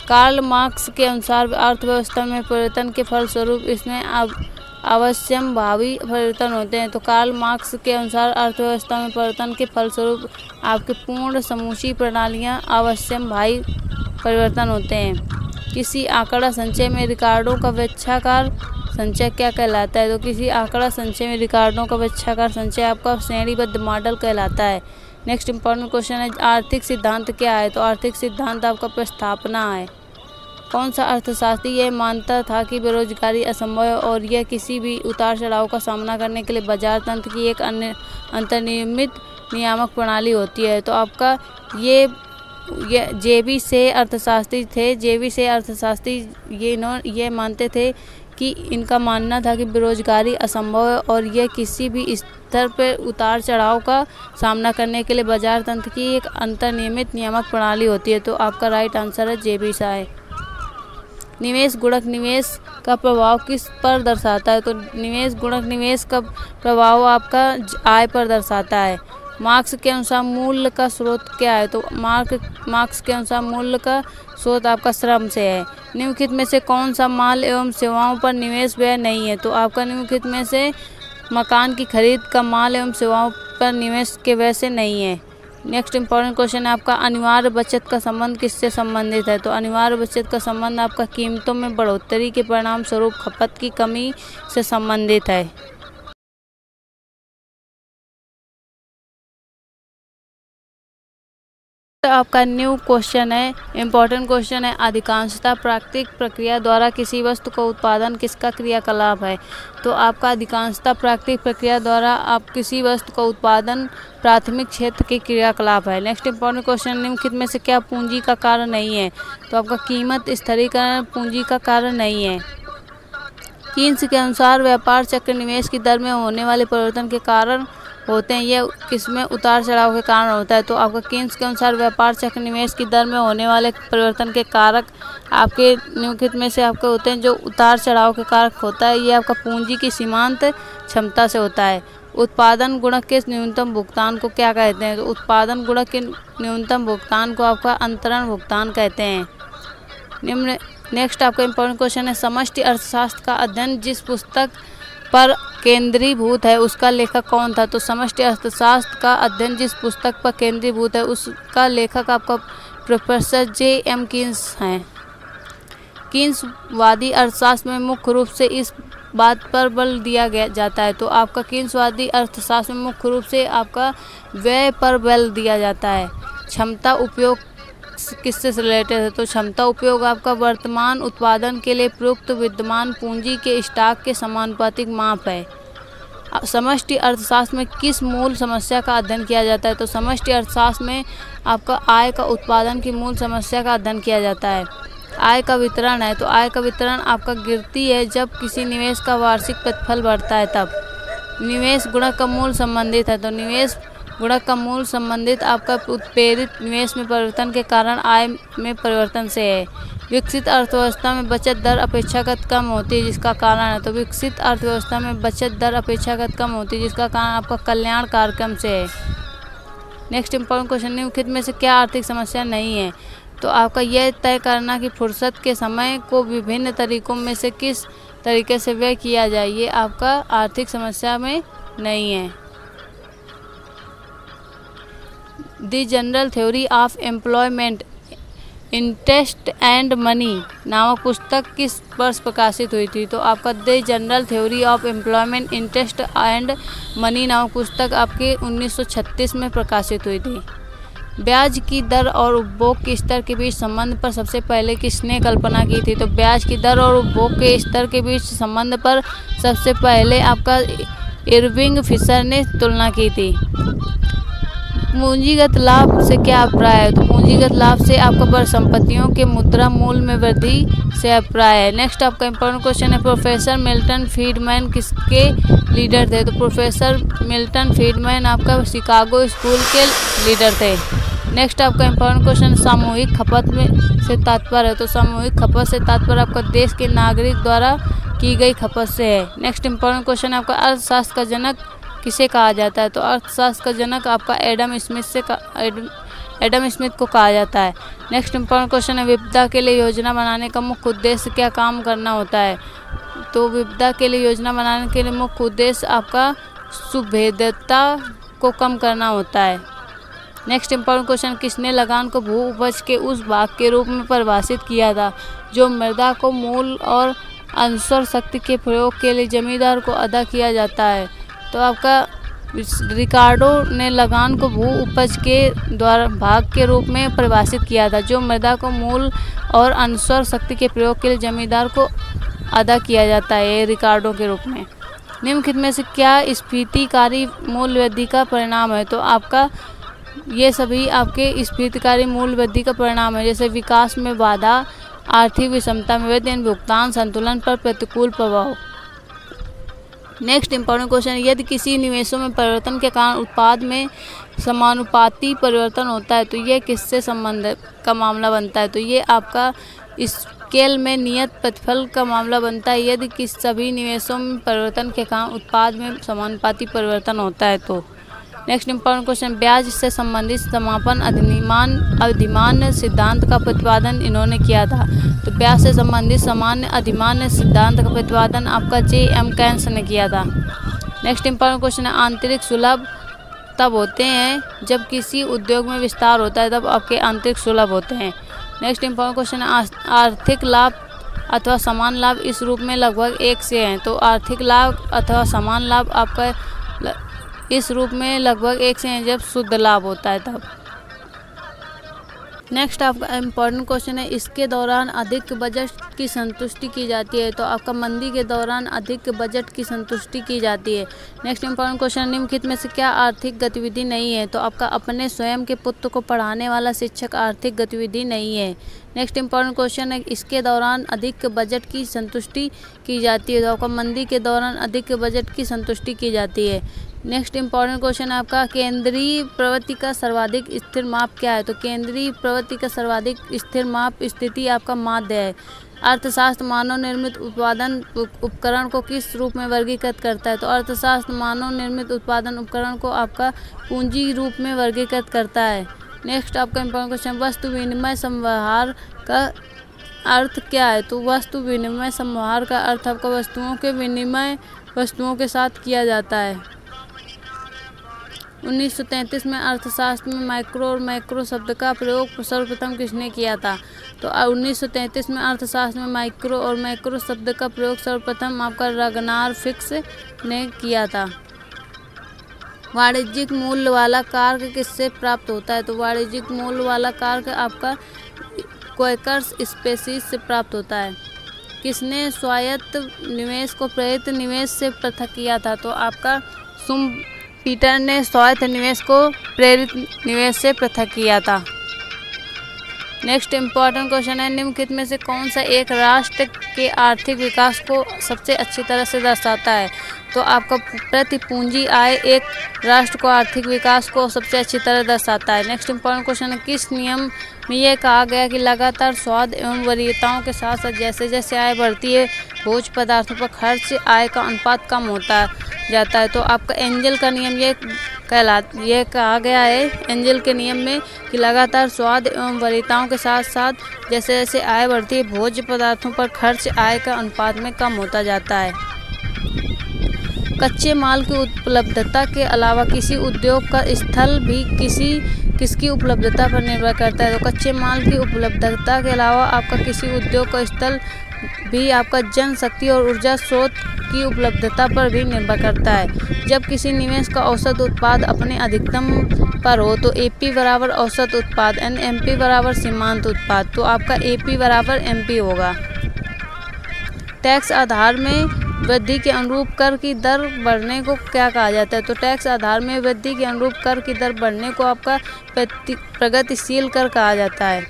कार्ल मार्क्स के अनुसार अर्थव्यवस्था में परिवर्तन के फलस्वरूप इसमें अवश्यंभावी परिवर्तन होते हैं। तो कार्ल मार्क्स के अनुसार अर्थव्यवस्था में परिवर्तन के फलस्वरूप आपके पूर्ण समूची प्रणालियाँ अवश्यंभावी परिवर्तन होते हैं। किसी आंकड़ा संचय में रिकॉर्डों का वेच्छाकार संचय क्या कहलाता है? तो किसी आंकड़ा संचय में रिकॉर्डों का वेच्छाकार संचय आपका श्रेणीबद्ध मॉडल कहलाता है। नेक्स्ट इंपॉर्टेंट क्वेश्चन है, आर्थिक सिद्धांत क्या है? तो आर्थिक सिद्धांत आपका प्रस्थापना है। कौन सा अर्थशास्त्री यह मानता था कि बेरोजगारी असंभव है और यह किसी भी उतार चढ़ाव का सामना करने के लिए बाजार तंत्र की एक अन्य अंतर्निर्मित नियामक प्रणाली होती है? तो आपका ये जेबी से अर्थशास्त्री थे। जेबी से अर्थशास्त्री ये मानते थे कि इनका मानना था कि बेरोजगारी असंभव है और यह किसी भी स्तर पर उतार चढ़ाव का सामना करने के लिए बाजार तंत्र की एक अंतर्निर्मित नियामक प्रणाली होती है। तो आपका राइट आंसर है जेबी साय। निवेश गुणक निवेश का प्रभाव किस पर दर्शाता है? तो निवेश गुणक निवेश का प्रभाव आपका आय पर दर्शाता है। मार्क्स के अनुसार मूल्य का स्रोत क्या है? तो मार्क्स के अनुसार मूल्य का स्रोत आपका श्रम से है। निम्नलिखित में से कौन सा माल एवं सेवाओं पर निवेश व्यय नहीं है? तो आपका निम्नलिखित में से मकान की खरीद का माल एवं सेवाओं पर निवेश के व्यय से नहीं है। नेक्स्ट इंपॉर्टेंट क्वेश्चन है आपका, अनिवार्य बचत का संबंध किससे संबंधित है? तो अनिवार्य बचत का संबंध आपका कीमतों में बढ़ोतरी के परिणाम स्वरूप खपत की कमी से संबंधित है। तो आपका न्यू क्वेश्चन है, इम्पोर्टेंट क्वेश्चन है, अधिकांशतः प्राकृतिक प्रक्रिया द्वारा किसी वस्तु का उत्पादन किसका क्रियाकलाप है? तो आपका अधिकांशतः प्राकृतिक प्रक्रिया द्वारा आप किसी वस्तु का उत्पादन प्राथमिक क्षेत्र के क्रियाकलाप है। नेक्स्ट इंपॉर्टेंट क्वेश्चन, निम्नलिखित में से क्या पूंजी का कारण नहीं है? तो आपका कीमत स्थिरीकरण पूंजी का कारण नहीं है। कीन्स के अनुसार व्यापार चक्र निवेश की दर में होने वाले परिवर्तन के कारण होते हैं, यह किसमें उतार चढ़ाव के कारण होता है? तो आपका कीन्स के अनुसार व्यापार चक्र निवेश की दर में होने वाले परिवर्तन के कारक आपके निम्नलिखित में से आपके होते हैं। जो उतार चढ़ाव के कारक होता है ये आपका पूंजी की सीमांत क्षमता से होता है। उत्पादन गुणक के न्यूनतम भुगतान को क्या कहते हैं? तो उत्पादन गुणक के न्यूनतम भुगतान को आपका अंतरण भुगतान कहते हैं। नेक्स्ट आपका इंपॉर्टेंट क्वेश्चन है, समष्टि अर्थशास्त्र का अध्ययन जिस पुस्तक पर केंद्रीभूत है उसका लेखक कौन था? तो समष्टि अर्थशास्त्र का अध्ययन जिस पुस्तक पर केंद्रीभूत है उसका लेखक आपका प्रोफेसर J.M. कीन्स हैं। कीन्सवादी अर्थशास्त्र में मुख्य रूप से इस बात पर बल दिया जाता है। तो आपका कीन्सवादी अर्थशास्त्र में मुख्य रूप से आपका व्यय पर बल दिया जाता है। क्षमता उपयोग किससे रिलेटेड है? तो क्षमता उपयोग आपका वर्तमान उत्पादन के लिए प्रयुक्त विद्यमान पूंजी के स्टॉक के समानुपातिक माप है। समष्टि अर्थशास्त्र में किस मूल समस्या का अध्ययन किया जाता है? तो समष्टि अर्थशास्त्र में आपका आय का उत्पादन की मूल समस्या का अध्ययन किया जाता है। आय का वितरण है, तो आय का वितरण आपका गिरती है जब किसी निवेश का वार्षिक प्रतिफल बढ़ता है तब। निवेश गुणक का मूल संबंधित है, तो निवेश गुणक का मूल संबंधित आपका उत्प्रेरित निवेश में परिवर्तन के कारण आय में परिवर्तन से है। विकसित अर्थव्यवस्था में बचत दर अपेक्षाकृत कम होती है जिसका कारण है, तो विकसित अर्थव्यवस्था में बचत दर अपेक्षाकृत कम होती है जिसका कारण आपका कल्याण कार्यक्रम से है। नेक्स्ट इंपॉर्टेंट क्वेश्चन, निम्नलिखित में से क्या आर्थिक समस्या नहीं है? तो आपका यह तय करना कि फुर्सत के समय को विभिन्न तरीकों में से किस तरीके से व्यय किया जाए, ये आपका आर्थिक समस्या में नहीं है। The general theory of employment, interest and money नामक पुस्तक किस वर्ष प्रकाशित हुई थी? तो आपका the general theory of employment, interest and money नामक पुस्तक आपके 1936 में प्रकाशित हुई थी। ब्याज की दर और उपभोग के स्तर के बीच संबंध पर सबसे पहले किसने कल्पना की थी? तो ब्याज की दर और उपभोग के स्तर के बीच संबंध पर सबसे पहले आपका इरविंग फिशर ने तुलना की थी। पूंजीगत लाभ से क्या अभिप्राय है? तो पूंजीगत लाभ से आपका परिसंपत्तियों के मुद्रा मूल्य में वृद्धि से अभिप्राय है। नेक्स्ट आपका इंपॉर्टेंट क्वेश्चन है, प्रोफेसर मिल्टन फ्रीडमैन किसके लीडर थे? तो प्रोफेसर मिल्टन फ्रीडमैन आपका शिकागो स्कूल के लीडर थे। नेक्स्ट आपका इंपॉर्टेंट क्वेश्चन, सामूहिक खपत में से तात्पर्य है? तो सामूहिक खपत से तात्पर्य आपका देश के नागरिक द्वारा की गई खपत से है। नेक्स्ट इंपॉर्टेंट क्वेश्चन आपका, अर्थशास्त्र का जनक किसे कहा जाता है? तो अर्थशास्त्र का जनक आपका एडम स्मिथ को कहा जाता है। नेक्स्ट इंपॉर्टेंट क्वेश्चन है, विपदा के लिए योजना बनाने का मुख्य उद्देश्य क्या काम करना होता है? तो विविधता के लिए योजना बनाने के लिए मुख्य उद्देश्य आपका सुभेद्यता को कम करना होता है। नेक्स्ट इंपॉर्टेंट क्वेश्चन, किसने लगान को भू उपज के उस भाग के रूप में परिभाषित किया था जो मृदा को मूल और अनश्वर शक्ति के प्रयोग के लिए जमींदार को अदा किया जाता है? तो आपका रिकार्डो ने लगान को भू उपज के द्वारा भाग के रूप में परिभाषित किया था जो मृदा को मूल और अनश्वर शक्ति के प्रयोग के लिए जमींदार को अदा किया जाता है, ये रिकार्डो के रूप में। निम्नलिखित में से क्या स्फीतिकारी मूल्य वृद्धि का परिणाम है? तो आपका ये सभी आपके स्फीतिकारी मूल्य वृद्धि का परिणाम है, जैसे विकास में बाधा, आर्थिक विषमता में वृद्धि, भुगतान संतुलन पर प्रतिकूल प्रभाव। नेक्स्ट इंपॉर्टेंट क्वेश्चन, यदि किसी निवेशों में परिवर्तन के कारण उत्पाद में समानुपाती परिवर्तन होता है तो यह किससे संबंध का मामला बनता है? तो ये आपका स्केल में नियत प्रतिफल का मामला बनता है यदि किस सभी निवेशों में परिवर्तन के कारण उत्पाद में समानुपाती परिवर्तन होता है तो। नेक्स्ट इंपॉर्टेंट क्वेश्चन, ब्याज से संबंधित समापन अधिमान सिद्धांत का प्रतिपादन इन्होंने किया था? तो ब्याज से संबंधित सामान्य अधिमान सिद्धांत का प्रतिपादन आपका J.M. केन्स ने किया था। नेक्स्ट इंपॉर्टेंट क्वेश्चन है, आंतरिक सुलभ तब होते हैं जब किसी उद्योग में विस्तार होता है, तब आपके आंतरिक सुलभ होते हैं। नेक्स्ट इंपॉर्टेंट क्वेश्चन है, आर्थिक लाभ अथवा समान लाभ इस रूप में लगभग एक से हैं? तो आर्थिक लाभ अथवा समान लाभ आपका इस रूप में लगभग एक से हैं जब शुद्ध लाभ होता है तब। नेक्स्ट आपका इम्पॉर्टेंट क्वेश्चन है, इसके दौरान अधिक बजट की संतुष्टि की जाती है? तो आपका मंदी के दौरान अधिक बजट की संतुष्टि की जाती है। नेक्स्ट इंपॉर्टेंट क्वेश्चन, निम्नलिखित में से क्या आर्थिक गतिविधि नहीं है? तो आपका अपने स्वयं के पुत्र को पढ़ाने वाला शिक्षक आर्थिक गतिविधि नहीं है। नेक्स्ट इंपॉर्टेंट क्वेश्चन है, इसके दौरान अधिक बजट की संतुष्टि की जाती है? तो आपका मंदी के दौरान अधिक बजट की संतुष्टि की जाती है। नेक्स्ट इंपॉर्टेंट क्वेश्चन है आपका, केंद्रीय प्रवृत्ति का सर्वाधिक स्थिर माप क्या है? तो केंद्रीय प्रवृत्ति का सर्वाधिक स्थिर माप स्थिति आपका माध्य है। अर्थशास्त्र मानव निर्मित उत्पादन उपकरण को किस रूप में वर्गीकृत करता है? तो अर्थशास्त्र मानव निर्मित उत्पादन उपकरण को आपका पूंजी रूप में वर्गीकृत करता है। नेक्स्ट आपका इंपॉर्टेंट क्वेश्चन, वस्तु विनिमय संवहन का अर्थ क्या है? तो वस्तु विनिमय संवहन का अर्थ आपका वस्तुओं के विनिमय वस्तुओं के साथ किया जाता है। 1933 में अर्थशास्त्र में माइक्रो और मैक्रो शब्द का प्रयोग सर्वप्रथम किसने किया था? तो 1933 में अर्थशास्त्र में माइक्रो और मैक्रो शब्द का प्रयोग सर्वप्रथम आपका रगनार फिक्स ने किया था। वाणिज्यिक मूल्य वाला कारक किससे प्राप्त होता है? तो वाणिज्यिक मूल्य वाला कारक आपका क्वेकर्स स्पेसीज से प्राप्त होता है। किसने स्वायत्त निवेश को प्रेरित निवेश से पृथक किया था? तो आपका पीटर ने स्वायत्त निवेश को प्रेरित निवेश से पृथक किया था। नेक्स्ट इंपॉर्टेंट क्वेश्चन है, निम्नलिखित में से कौन सा एक राष्ट्र के आर्थिक विकास को सबसे अच्छी तरह से दर्शाता है? तो आपका प्रति पूंजी आय एक राष्ट्र को आर्थिक विकास को सबसे अच्छी तरह दर्शाता है। नेक्स्ट इंपॉर्टेंट क्वेश्चन है, किस नियम में यह कहा गया कि लगातार स्वाद एवं वरीयताओं के साथ साथ जैसे जैसे आय बढ़ती है भोज्य पदार्थों पर खर्च आय का अनुपात कम होता जाता है? तो आपका एंजल का नियम ये कहा गया है एंजल के नियम में कि लगातार स्वाद एवं वरीयताओं के साथ साथ जैसे जैसे आय बढ़ती है भोज्य पदार्थों पर खर्च आय का अनुपात में कम होता जाता है। कच्चे माल की उपलब्धता के अलावा किसी उद्योग का स्थल भी किसकी उपलब्धता पर निर्भर करता है? तो कच्चे माल की उपलब्धता के अलावा आपका किसी उद्योग का स्थल भी आपका जनशक्ति और ऊर्जा स्रोत की उपलब्धता पर भी निर्भर करता है। जब किसी निवेश का औसत उत्पाद अपने अधिकतम पर हो तो AP बराबर औसत उत्पाद MP बराबर सीमांत उत्पाद। तो आपका AP बराबर MP होगा। टैक्स आधार में वृद्धि के अनुरूप कर की दर बढ़ने को क्या कहा जाता है? तो टैक्स आधार में वृद्धि के अनुरूप कर की दर बढ़ने को आपका प्रगतिशील कर कहा जाता है।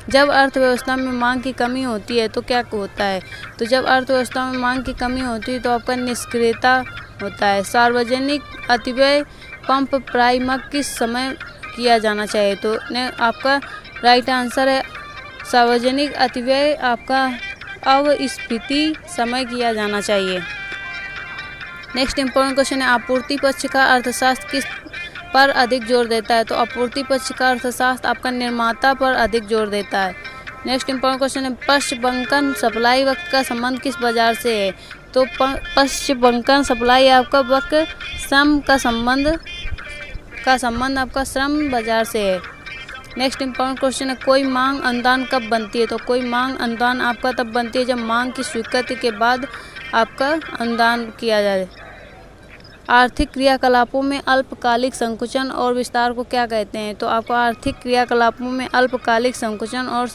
जब अर्थव्यवस्था में मांग की कमी होती है तो क्या होता है? तो जब अर्थव्यवस्था में मांग की कमी होती है तो आपका निष्क्रियता होता है। सार्वजनिक अतिव्यय पंप प्राइमक किस समय किया जाना चाहिए? तो आपका राइट आंसर है सार्वजनिक अतिव्यय आपका अवस्फीति समय किया जाना चाहिए। नेक्स्ट इंपॉर्टेंट क्वेश्चन है, आपूर्ति पक्ष का अर्थशास्त्र किस पर अधिक जोर देता है? तो आपूर्ति पक्ष का अर्थशास्त्र आपका निर्माता पर अधिक जोर देता है। नेक्स्ट इंपॉर्टेंट क्वेश्चन है पश्च बंकन सप्लाई वक्र का संबंध किस बाजार से है? तो पश्च बंकन सप्लाई आपका वक्र श्रम का संबंध आपका श्रम बाजार से है। नेक्स्ट इंपॉर्टेंट क्वेश्चन है कोई मांग अनुदान कब बनती है? तो कोई मांग अनुदान आपका तब बनती है जब मांग की स्वीकृति के बाद आपका अनुदान किया जाए। आर्थिक क्रियाकलापों में अल्पकालिक संकुचन और विस्तार को क्या कहते हैं? तो आपको आर्थिक क्रियाकलापों में अल्पकालिक संकुचन और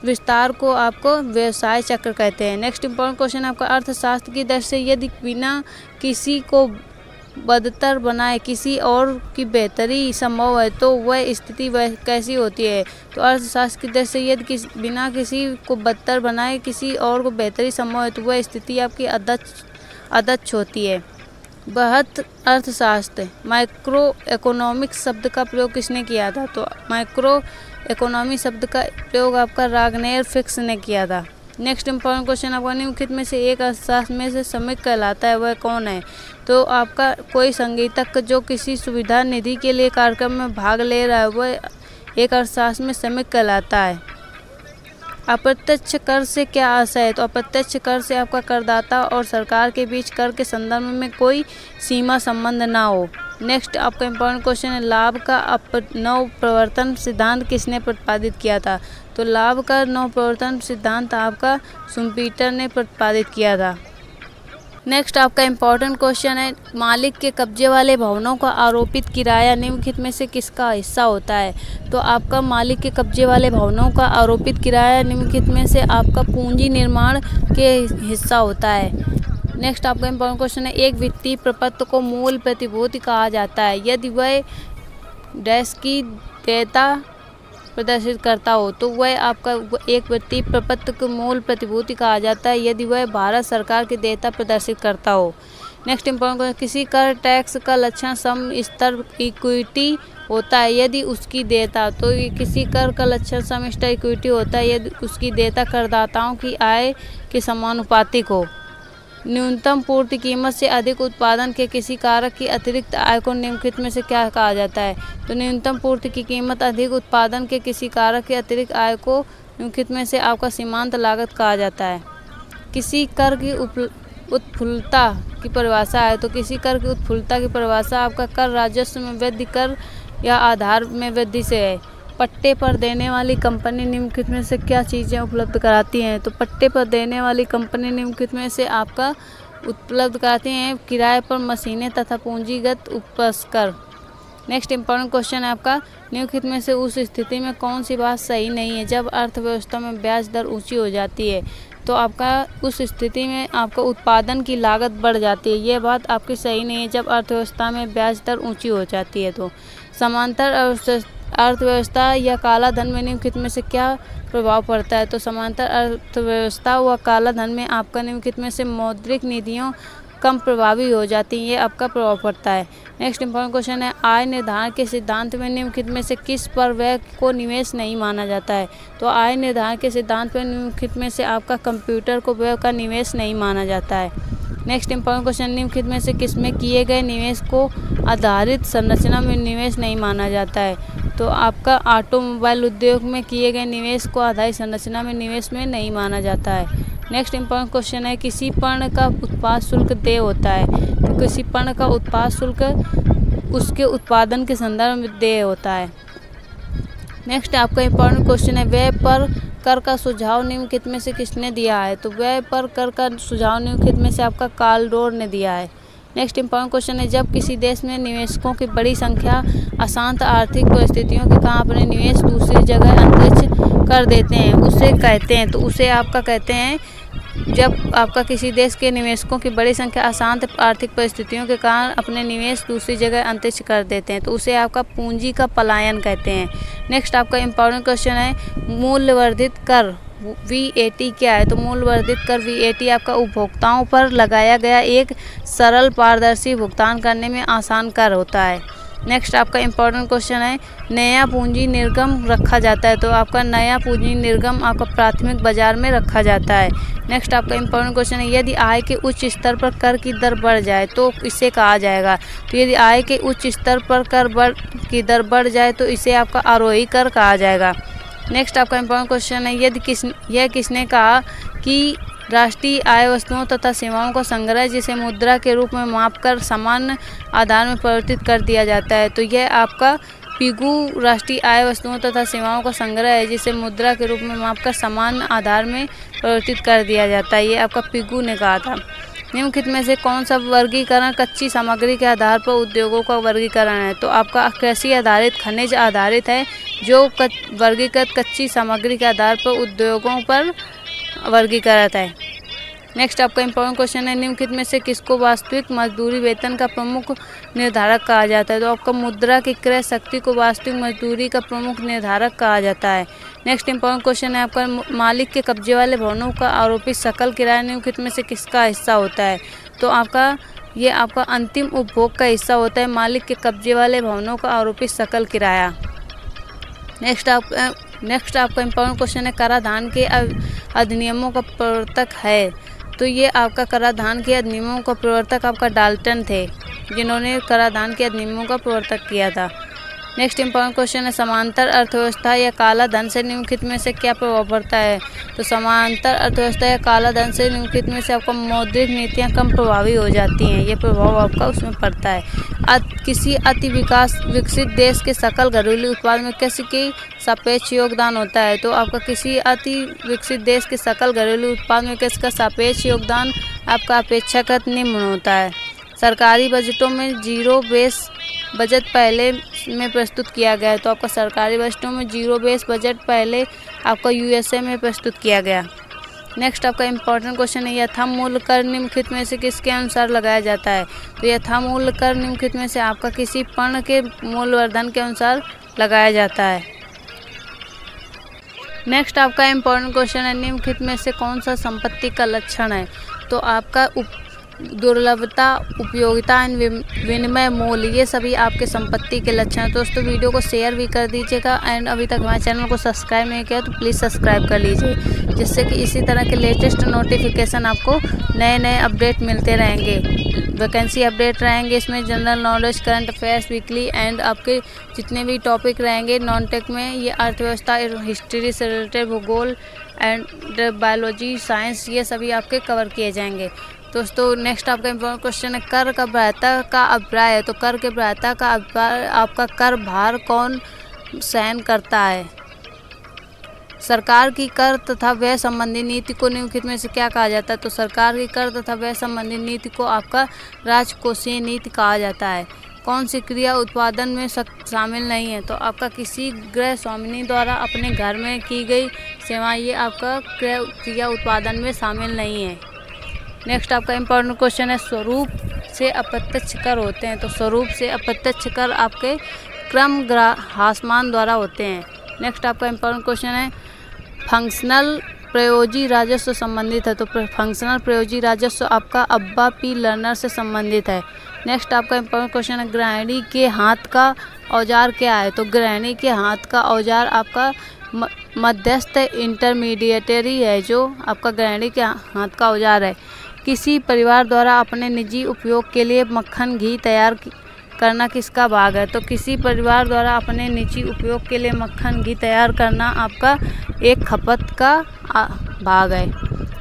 विस्तार को आपको व्यवसाय चक्र कहते हैं। नेक्स्ट इंपॉर्टेंट क्वेश्चन है आपका अर्थशास्त्र की दृष्टि से यदि बिना किसी को बदतर बनाए किसी और की बेहतरी संभव है तो वह स्थिति वह कैसी होती है? तो अर्थशास्त्र की दृष्टि से यदि बिना किसी को बदतर बनाए किसी और को बेहतरी संभव है तो वह स्थिति आपकी अध्यक्ष होती है। बृहत अर्थशास्त्र माइक्रो इकोनॉमिक्स शब्द का प्रयोग किसने किया था? तो माइक्रो इकोनॉमी शब्द का प्रयोग आपका रागनेर फिक्स ने किया था। नेक्स्ट इंपॉर्टेंट क्वेश्चन आपका निम्नलिखित में से एक अर्थशास्त्र में से समीक कहलाता है वह कौन है? तो आपका कोई संगीतज्ञ जो किसी सुविधा निधि के लिए कार्यक्रम में भाग ले रहा है वह एक अर्थशास्त्र में समीक कहलाता है। अप्रत्यक्ष कर से क्या आशय है? तो अप्रत्यक्ष कर से आपका करदाता और सरकार के बीच कर के संदर्भ में कोई सीमा संबंध ना हो। नेक्स्ट आपका इंपॉर्टेंट क्वेश्चन है लाभ का नवप्रवर्तन सिद्धांत किसने प्रतिपादित किया था? तो लाभ का नवप्रवर्तन सिद्धांत आपका शुम्पीटर ने प्रतिपादित किया था। नेक्स्ट आपका इम्पॉर्टेंट क्वेश्चन है मालिक के कब्जे वाले भवनों का आरोपित किराया निम्नलिखित में से किसका हिस्सा होता है? तो आपका मालिक के कब्जे वाले भवनों का आरोपित किराया निम्नलिखित में से आपका पूंजी निर्माण के हिस्सा होता है। नेक्स्ट आपका इम्पॉर्टेंट क्वेश्चन है एक वित्तीय प्रपत्र को मूल प्रतिभूति कहा जाता है यदि वह डैश की देयता प्रदर्शित करता हो। तो वह आपका एक वित्तीय प्रपत्र को मूल प्रतिभूति कहा जाता है यदि वह भारत सरकार की देयता प्रदर्शित करता हो। नेक्स्ट इंपॉर्टेंट किसी कर टैक्स का लक्षण सम स्तर इक्विटी होता है यदि उसकी देयता तो किसी कर का लक्षण सम स्तर इक्विटी होता है यदि उसकी देयता करदाताओं की आय के समानुपातिक हो। न्यूनतम पूर्ति कीमत से अधिक उत्पादन के किसी कारक की अतिरिक्त आय को निम्नलिखित में से क्या कहा जाता है? तो न्यूनतम पूर्ति की कीमत अधिक उत्पादन के किसी कारक की अतिरिक्त आय को निम्नलिखित में से आपका सीमांत लागत कहा जाता है। किसी कर की उत्फुल्लता की परिभाषा है। तो किसी कर की उत्फुल्लता की परिभाषा आपका कर राजस्व में वृद्धि कर या आधार में वृद्धि से है। पट्टे पर देने वाली कंपनी निम्नलिखित में से क्या चीज़ें उपलब्ध कराती हैं? तो पट्टे पर देने वाली कंपनी निम्नलिखित में से आपका उपलब्ध कराती हैं किराए पर मशीनें तथा पूंजीगत उपस्कर। नेक्स्ट इंपॉर्टेंट क्वेश्चन है आपका निम्नलिखित में से उस स्थिति में कौन सी बात सही नहीं है जब अर्थव्यवस्था में ब्याज दर ऊंची हो जाती है? तो आपका उस स्थिति में आपका उत्पादन की लागत बढ़ जाती है। यह बात आपकी सही नहीं है जब अर्थव्यवस्था में ब्याज दर ऊंची हो जाती है। तो समांतर अर्थव्यवस्था या काला धन में निम्नलिखित में से क्या प्रभाव पड़ता है? तो समांतर अर्थव्यवस्था व काला धन में आपका निम्नलिखित में से मौद्रिक नीतियों कम प्रभावी हो जाती है, ये आपका प्रभाव पड़ता है। नेक्स्ट इंपॉर्टेंट क्वेश्चन है आय निर्धारण के सिद्धांत में निम्नलिखित में से किस पर व्यय को निवेश नहीं माना जाता है? तो आय निर्धारण के सिद्धांत में निम्नलिखित में से आपका कंप्यूटर को व्यय का निवेश नहीं माना जाता है। नेक्स्ट इंपॉर्टेंट क्वेश्चन निम्नलिखित में से किसमें किए गए निवेश को आधारित संरचना में निवेश नहीं माना जाता है? तो आपका ऑटोमोबाइल उद्योग में किए गए निवेश को आधारित संरचना में निवेश में नहीं माना जाता है। नेक्स्ट इंपॉर्टेंट क्वेश्चन है किसी पण्य का उत्पाद शुल्क देय होता है। तो किसी पण्य का उत्पाद शुल्क उसके उत्पादन के संदर्भ में देय होता है। नेक्स्ट आपका इंपॉर्टेंट क्वेश्चन है व्यय पर कर का सुझाव निम्नलिखित में से किसने दिया है? तो व्यय पर कर का सुझाव निम्नलिखित में से आपका कार्ल डोर ने दिया है। नेक्स्ट इंपॉर्टेंट क्वेश्चन है जब किसी देश में निवेशकों की बड़ी संख्या अशांत आर्थिक परिस्थितियों के कारण अपने निवेश दूसरी जगह अंतरिक्ष कर देते हैं उसे कहते हैं। तो उसे आपका कहते हैं जब आपका किसी देश के निवेशकों की बड़ी संख्या अशांत आर्थिक परिस्थितियों के कारण अपने निवेश दूसरी जगह अंतरिक्ष कर देते हैं तो उसे आपका पूंजी का पलायन कहते हैं। नेक्स्ट आपका इंपॉर्टेंट क्वेश्चन है मूल्यवर्धित कर VAT क्या है? तो मूल्यवर्धित कर VAT आपका उपभोक्ताओं पर लगाया गया एक सरल पारदर्शी भुगतान करने में आसान कर होता है। नेक्स्ट आपका इंपॉर्टेंट क्वेश्चन है नया पूंजी निर्गम रखा जाता है। तो आपका नया पूंजी निर्गम आपका प्राथमिक बाजार में रखा जाता है। नेक्स्ट आपका इंपॉर्टेंट क्वेश्चन है यदि आय के उच्च स्तर पर कर की दर बढ़ जाए तो इसे कहा जाएगा। तो यदि आय के उच्च स्तर पर कर की दर बढ़ जाए तो इसे आपका आरोही कर कहा जाएगा। नेक्स्ट आपका इम्पोर्टेंट क्वेश्चन है, यह किसने कहा कि राष्ट्रीय आय वस्तुओं तथा सेवाओं का संग्रह जिसे मुद्रा के रूप में मापकर समान आधार में परिवर्तित कर दिया जाता है। तो यह आपका पिगू राष्ट्रीय आय वस्तुओं तथा सेवाओं का संग्रह है जिसे मुद्रा के रूप में मापकर समान आधार में परिवर्तित कर दिया जाता है। ये आपका पिगू ने कहा था। निम्नलिखित में से कौन सा वर्गीकरण कच्ची सामग्री के आधार पर उद्योगों का वर्गीकरण है? तो आपका कृषि आधारित खनिज आधारित है जो वर्गीकृत कच्ची सामग्री के आधार पर उद्योगों पर वर्गीकृत है। नेक्स्ट आपका इम्पोर्टेंट क्वेश्चन है, निम्नलिखित में से किसको वास्तविक मजदूरी वेतन का प्रमुख निर्धारक कहा जाता है? तो आपका मुद्रा की क्रय शक्ति को वास्तविक मजदूरी का प्रमुख निर्धारक कहा जाता है। नेक्स्ट इम्पोर्टेंट क्वेश्चन है आपका, मालिक के कब्जे वाले भवनों का आरोपित सकल किराया निम्नलिखित में से किसका हिस्सा होता है? तो ये आपका अंतिम उपभोग का हिस्सा होता है, मालिक के कब्जे वाले भवनों का आरोपित सकल किराया। नेक्स्ट आपका इम्पोर्टेंट क्वेश्चन है, कराधान के अधिनियमों का प्रवर्तक है? तो ये आपका कराधान के अधिनियमों का प्रवर्तक आपका डाल्टन थे, जिन्होंने कराधान के अधिनियमों का प्रवर्तक किया था। नेक्स्ट इम्पोर्टेंट क्वेश्चन है, समांतर अर्थव्यवस्था या काला धन से निम्नलिखित में से क्या प्रभाव पड़ता है? तो समांतर अर्थव्यवस्था या काला धन से निम्नलिखित में से आपका मौद्रिक नीतियाँ कम प्रभावी हो जाती हैं, ये प्रभाव आपका उसमें पड़ता है। किसी अति विकसित देश के सकल घरेलू उत्पाद में किसकी सापेक्ष योगदान होता है? तो आपका किसी अति विकसित देश के सकल घरेलू उत्पाद में किसका सापेक्ष योगदान आपका अपेक्षाकृत निम्न होता है। सरकारी बजटों में जीरो बेस बजट पहले में प्रस्तुत किया गया है। तो आपका सरकारी बजटों में जीरो बेस बजट पहले आपका यूएसए में प्रस्तुत किया गया। नेक्स्ट आपका इम्पोर्टेंट क्वेश्चन है, यथामूल्य कर निम्नलिखित में से किसके अनुसार लगाया जाता है? तो यथामूल्य कर निम्नलिखित में से आपका किसी पण्य के मूल्यवर्धन के अनुसार लगाया जाता है। नेक्स्ट आपका इम्पोर्टेंट क्वेश्चन है, निम्नलिखित में से कौन सा संपत्ति का लक्षण है? तो आपका दुर्लभता, उपयोगिता एंड विनिमय मूल्य, ये सभी आपके संपत्ति के लक्षण हैं। दोस्तों वीडियो को शेयर भी कर दीजिएगा एंड अभी तक हमारे चैनल को सब्सक्राइब नहीं किया तो प्लीज़ सब्सक्राइब कर लीजिए, जिससे कि इसी तरह के लेटेस्ट नोटिफिकेशन आपको नए अपडेट मिलते रहेंगे। वैकेंसी अपडेट रहेंगे इसमें, general knowledge, current affairs, weekly and आपके जितने भी टॉपिक रहेंगे नॉन टेक में, ये अर्थव्यवस्था, हिस्ट्री से रिलेटेड, भूगोल एंड बायोलॉजी, साइंस, ये सभी आपके कवर किए जाएंगे। दोस्तों नेक्स्ट आपका इम्पोर्टेंट क्वेश्चन है, कर का भ्राता का अभिप्राय है? तो कर के भ्राता का अभिप्राय आपका कर भार कौन सहन करता है? सरकार की कर तथा व्यय संबंधी नीति को निम्नलिखित में से क्या कहा जाता है? तो सरकार की कर तथा व्यय संबंधी नीति को आपका राजकोषीय नीति कहा जाता है। कौन सी क्रिया उत्पादन में शामिल नहीं है? तो आपका किसी गृह स्वामिनी द्वारा अपने घर में की गई सेवा, ये आपका क्रिया उत्पादन में शामिल नहीं है। नेक्स्ट आपका इम्पोर्टेंट क्वेश्चन है, स्वरूप से अप्रत्यक्ष कर होते हैं? तो स्वरूप से अप्रत्यक्ष कर आपके क्रम ग्राहसमान द्वारा होते हैं। नेक्स्ट आपका इम्पोर्टेंट क्वेश्चन है, फंक्शनल प्रयोजी राजस्व संबंधित है? तो फंक्शनल प्रयोजी राजस्व आपका अब्बा पी लर्नर से संबंधित है। नेक्स्ट आपका इम्पोर्टेंट क्वेश्चन है, गृहिणी के हाथ का औजार क्या है? तो गृहिणी के हाथ का औजार आपका मध्यस्थ इंटरमीडिएटरी है, जो आपका गृहिणी के हाथ का औजार है। किसी परिवार द्वारा अपने निजी उपयोग के लिए मक्खन घी तैयार करना किसका भाग है? तो किसी परिवार द्वारा अपने निजी उपयोग के लिए मक्खन घी तैयार करना आपका एक खपत का भाग है।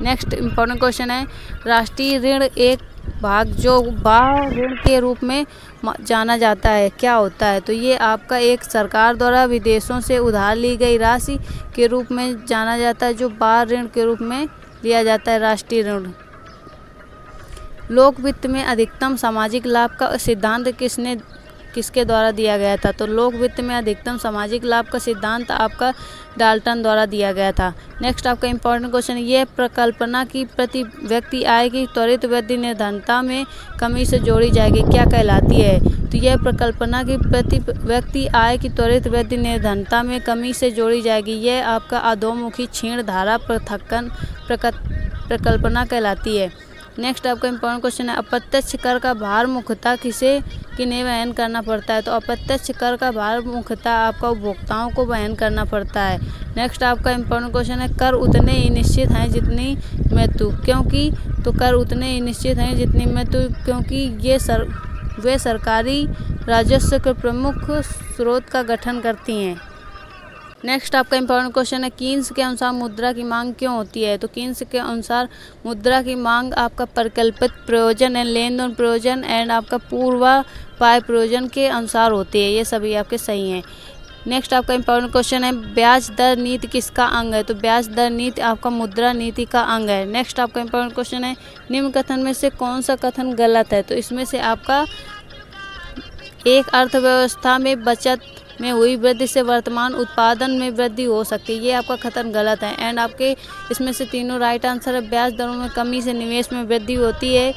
नेक्स्ट इम्पोर्टेंट क्वेश्चन है, राष्ट्रीय ऋण एक भाग जो बाह्य ऋण के रूप में जाना जाता है क्या होता है? तो ये आपका एक सरकार द्वारा विदेशों से उधार ली गई राशि के रूप में जाना जाता है, जो बाह्य ऋण के रूप में लिया जाता है, राष्ट्रीय ऋण। लोक वित्त में अधिकतम सामाजिक लाभ का सिद्धांत किसके द्वारा दिया गया था? तो लोक वित्त में अधिकतम सामाजिक लाभ का सिद्धांत आपका डाल्टन द्वारा दिया गया था। नेक्स्ट आपका इम्पोर्टेंट क्वेश्चन, यह प्रकल्पना की प्रति व्यक्ति आय की त्वरित वृद्धि निर्धनता में कमी से जोड़ी जाएगी क्या कहलाती है? तो यह प्रकल्पना की प्रति व्यक्ति आय की त्वरित वृद्धि निर्धनता में कमी से जोड़ी जाएगी, यह आपका अधोमुखी क्षीण धारा पृथक्कन प्रकल्पना कहलाती है। नेक्स्ट आपका इम्पोर्टेंट क्वेश्चन है, अप्रत्यक्ष कर का भार मुख्यतः किन्हें वहन करना पड़ता है? तो अप्रत्यक्ष कर का भार मुख्यतः आपका उपभोक्ताओं को वहन करना पड़ता है। नेक्स्ट आपका इम्पोर्टेंट क्वेश्चन है, कर उतने ही निश्चित हैं जितनी मृत्यु, क्योंकि? तो कर उतने ही निश्चित हैं जितनी मृत्यु क्योंकि वे सरकारी राजस्व के प्रमुख स्रोत का गठन करती हैं। नेक्स्ट आपका इंपॉर्टेंट क्वेश्चन है, कीन्स के अनुसार मुद्रा की मांग क्यों होती है। तो कीन्स के अनुसार मुद्रा की मांग आपका परिकल्पित प्रयोजन एंड लेन देन प्रयोजन एंड आपका पूर्वापाय प्रयोजन के अनुसार होती है। ये सभी आपके सही हैं। नेक्स्ट आपका इंपॉर्टेंट क्वेश्चन है, ब्याज दर नीति किसका अंग है। तो ब्याज दर नीति आपका मुद्रा नीति का अंग है। नेक्स्ट आपका इंपॉर्टेंट क्वेश्चन है, निम्न कथन में से कौन सा कथन गलत है। तो इसमें से आपका एक अर्थव्यवस्था में बचत में हुई वृद्धि से वर्तमान उत्पादन में वृद्धि हो सकती है, ये आपका कथन गलत है। एंड आपके इसमें से तीनों राइट आंसर है। ब्याज दरों में कमी से निवेश में वृद्धि होती है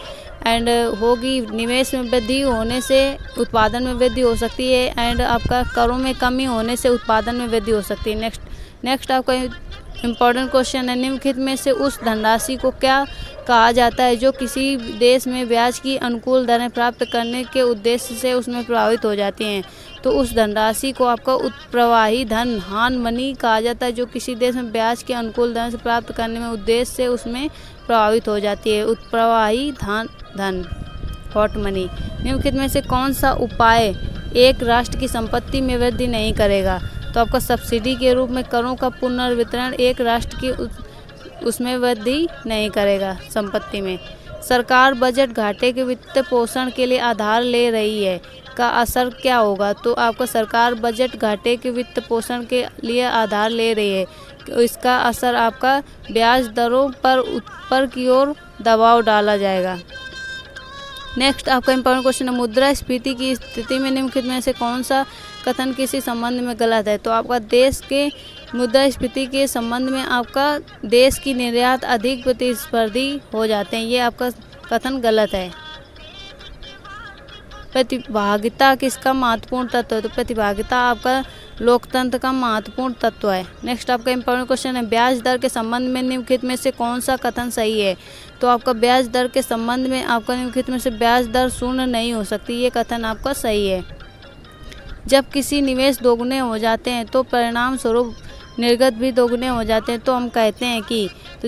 एंड होगी, निवेश में वृद्धि होने से उत्पादन में वृद्धि हो सकती है एंड आपका करों में कमी होने से उत्पादन में वृद्धि हो सकती है। नेक्स्ट आपका इम्पॉर्टेंट क्वेश्चन है, निम्नलिखित में से उस धनराशि को क्या कहा जाता है जो किसी देश में ब्याज की अनुकूल दरें प्राप्त करने के उद्देश्य से उसमें प्रभावित हो जाती हैं। तो उस धनराशि को आपका उत्प्रवाही धन हान मनी कहा जाता है जो किसी देश में ब्याज की अनुकूल दर से प्राप्त करने में उद्देश्य से उसमें प्रभावित हो जाती है। उत्प्रवाही धन हॉट मनी। निम्नलिखित में से कौन सा उपाय एक राष्ट्र की संपत्ति में वृद्धि नहीं करेगा। तो आपका सब्सिडी के रूप में करों का पुनर्वितरण एक राष्ट्र की उसमें वृद्धि नहीं करेगा संपत्ति में। सरकार बजट घाटे के वित्त पोषण के लिए आधार ले रही है का असर क्या होगा। तो आपका सरकार बजट घाटे के वित्त पोषण के लिए आधार ले रही है, इसका असर आपका ब्याज दरों पर ऊपर की ओर दबाव डाला जाएगा। नेक्स्ट आपका इंपॉर्टेंट क्वेश्चन है, मुद्रास्फीति की स्थिति में निम्नलिखित में से कौन सा कथन किसी संबंध में गलत है। तो आपका देश के मुद्रास्फीति के संबंध में आपका देश की निर्यात अधिक प्रतिस्पर्धी हो जाते हैं, ये आपका कथन गलत है। प्रतिभागिता किसका महत्वपूर्ण तत्व है। तो प्रतिभागिता आपका लोकतंत्र का महत्वपूर्ण तत्व है। नेक्स्ट आपका इंपॉर्टेंट क्वेश्चन है, ब्याज दर के संबंध में निम्नलिखित में से कौन सा कथन सही है। तो आपका ब्याज दर के संबंध में आपका निम्नलिखित में से ब्याज दर शून्य नहीं हो सकती, ये कथन आपका सही है। जब किसी निवेश दोगुने हो जाते हैं तो परिणाम स्वरूप निर्गत भी दोगुने हो जाते हैं, तो हम कहते हैं कि तो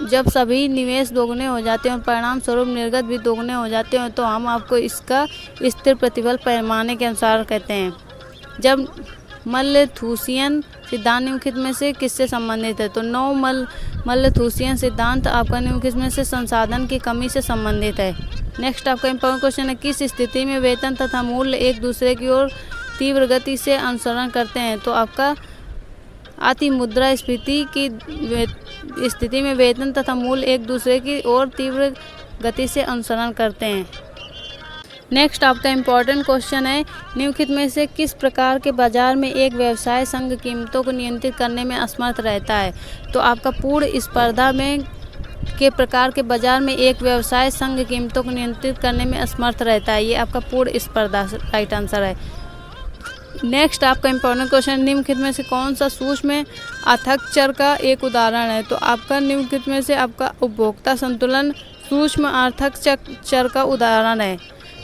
जब सभी निवेश दोगुने हो जाते हैं और परिणाम स्वरूप निर्गत भी दोगुने हो जाते हैं तो हम आपको इसका स्थिर प्रतिफल पैमाने के अनुसार कहते हैं। जब मल्थूसियन सिद्धांत निम्नलिखित में से किससे संबंधित है। तो मल्थूसियन सिद्धांत आपका निम्नलिखित में से संसाधन की कमी से संबंधित है। नेक्स्ट आपका इंपॉर्टेंट क्वेश्चन है, किस स्थिति में वेतन तथा मूल्य एक दूसरे की ओर तीव्र गति से अनुसरण करते हैं। तो आपका अति मुद्रास्फीति की स्थिति में वेतन तथा मूल्य एक दूसरे की ओर तीव्र गति से अनुसरण करते हैं। नेक्स्ट आपका इम्पॉर्टेंट क्वेश्चन है, निम्नलिखित में से किस प्रकार के बाजार में एक व्यवसाय संघ कीमतों को नियंत्रित करने में असमर्थ रहता है। तो आपका पूर्ण स्पर्धा में के प्रकार के बाजार में एक व्यवसाय संघ कीमतों को नियंत्रित करने में असमर्थ रहता है, ये आपका पूर्ण स्पर्धा राइट आंसर है। नेक्स्ट आपका इंपॉर्टेंट क्वेश्चन, निम्नलिखित में से कौन सा सूक्ष्म आर्थिक चर का एक उदाहरण है। तो आपका निम्नलिखित में से आपका उपभोक्ता संतुलन सूक्ष्म आर्थिक चर का उदाहरण है।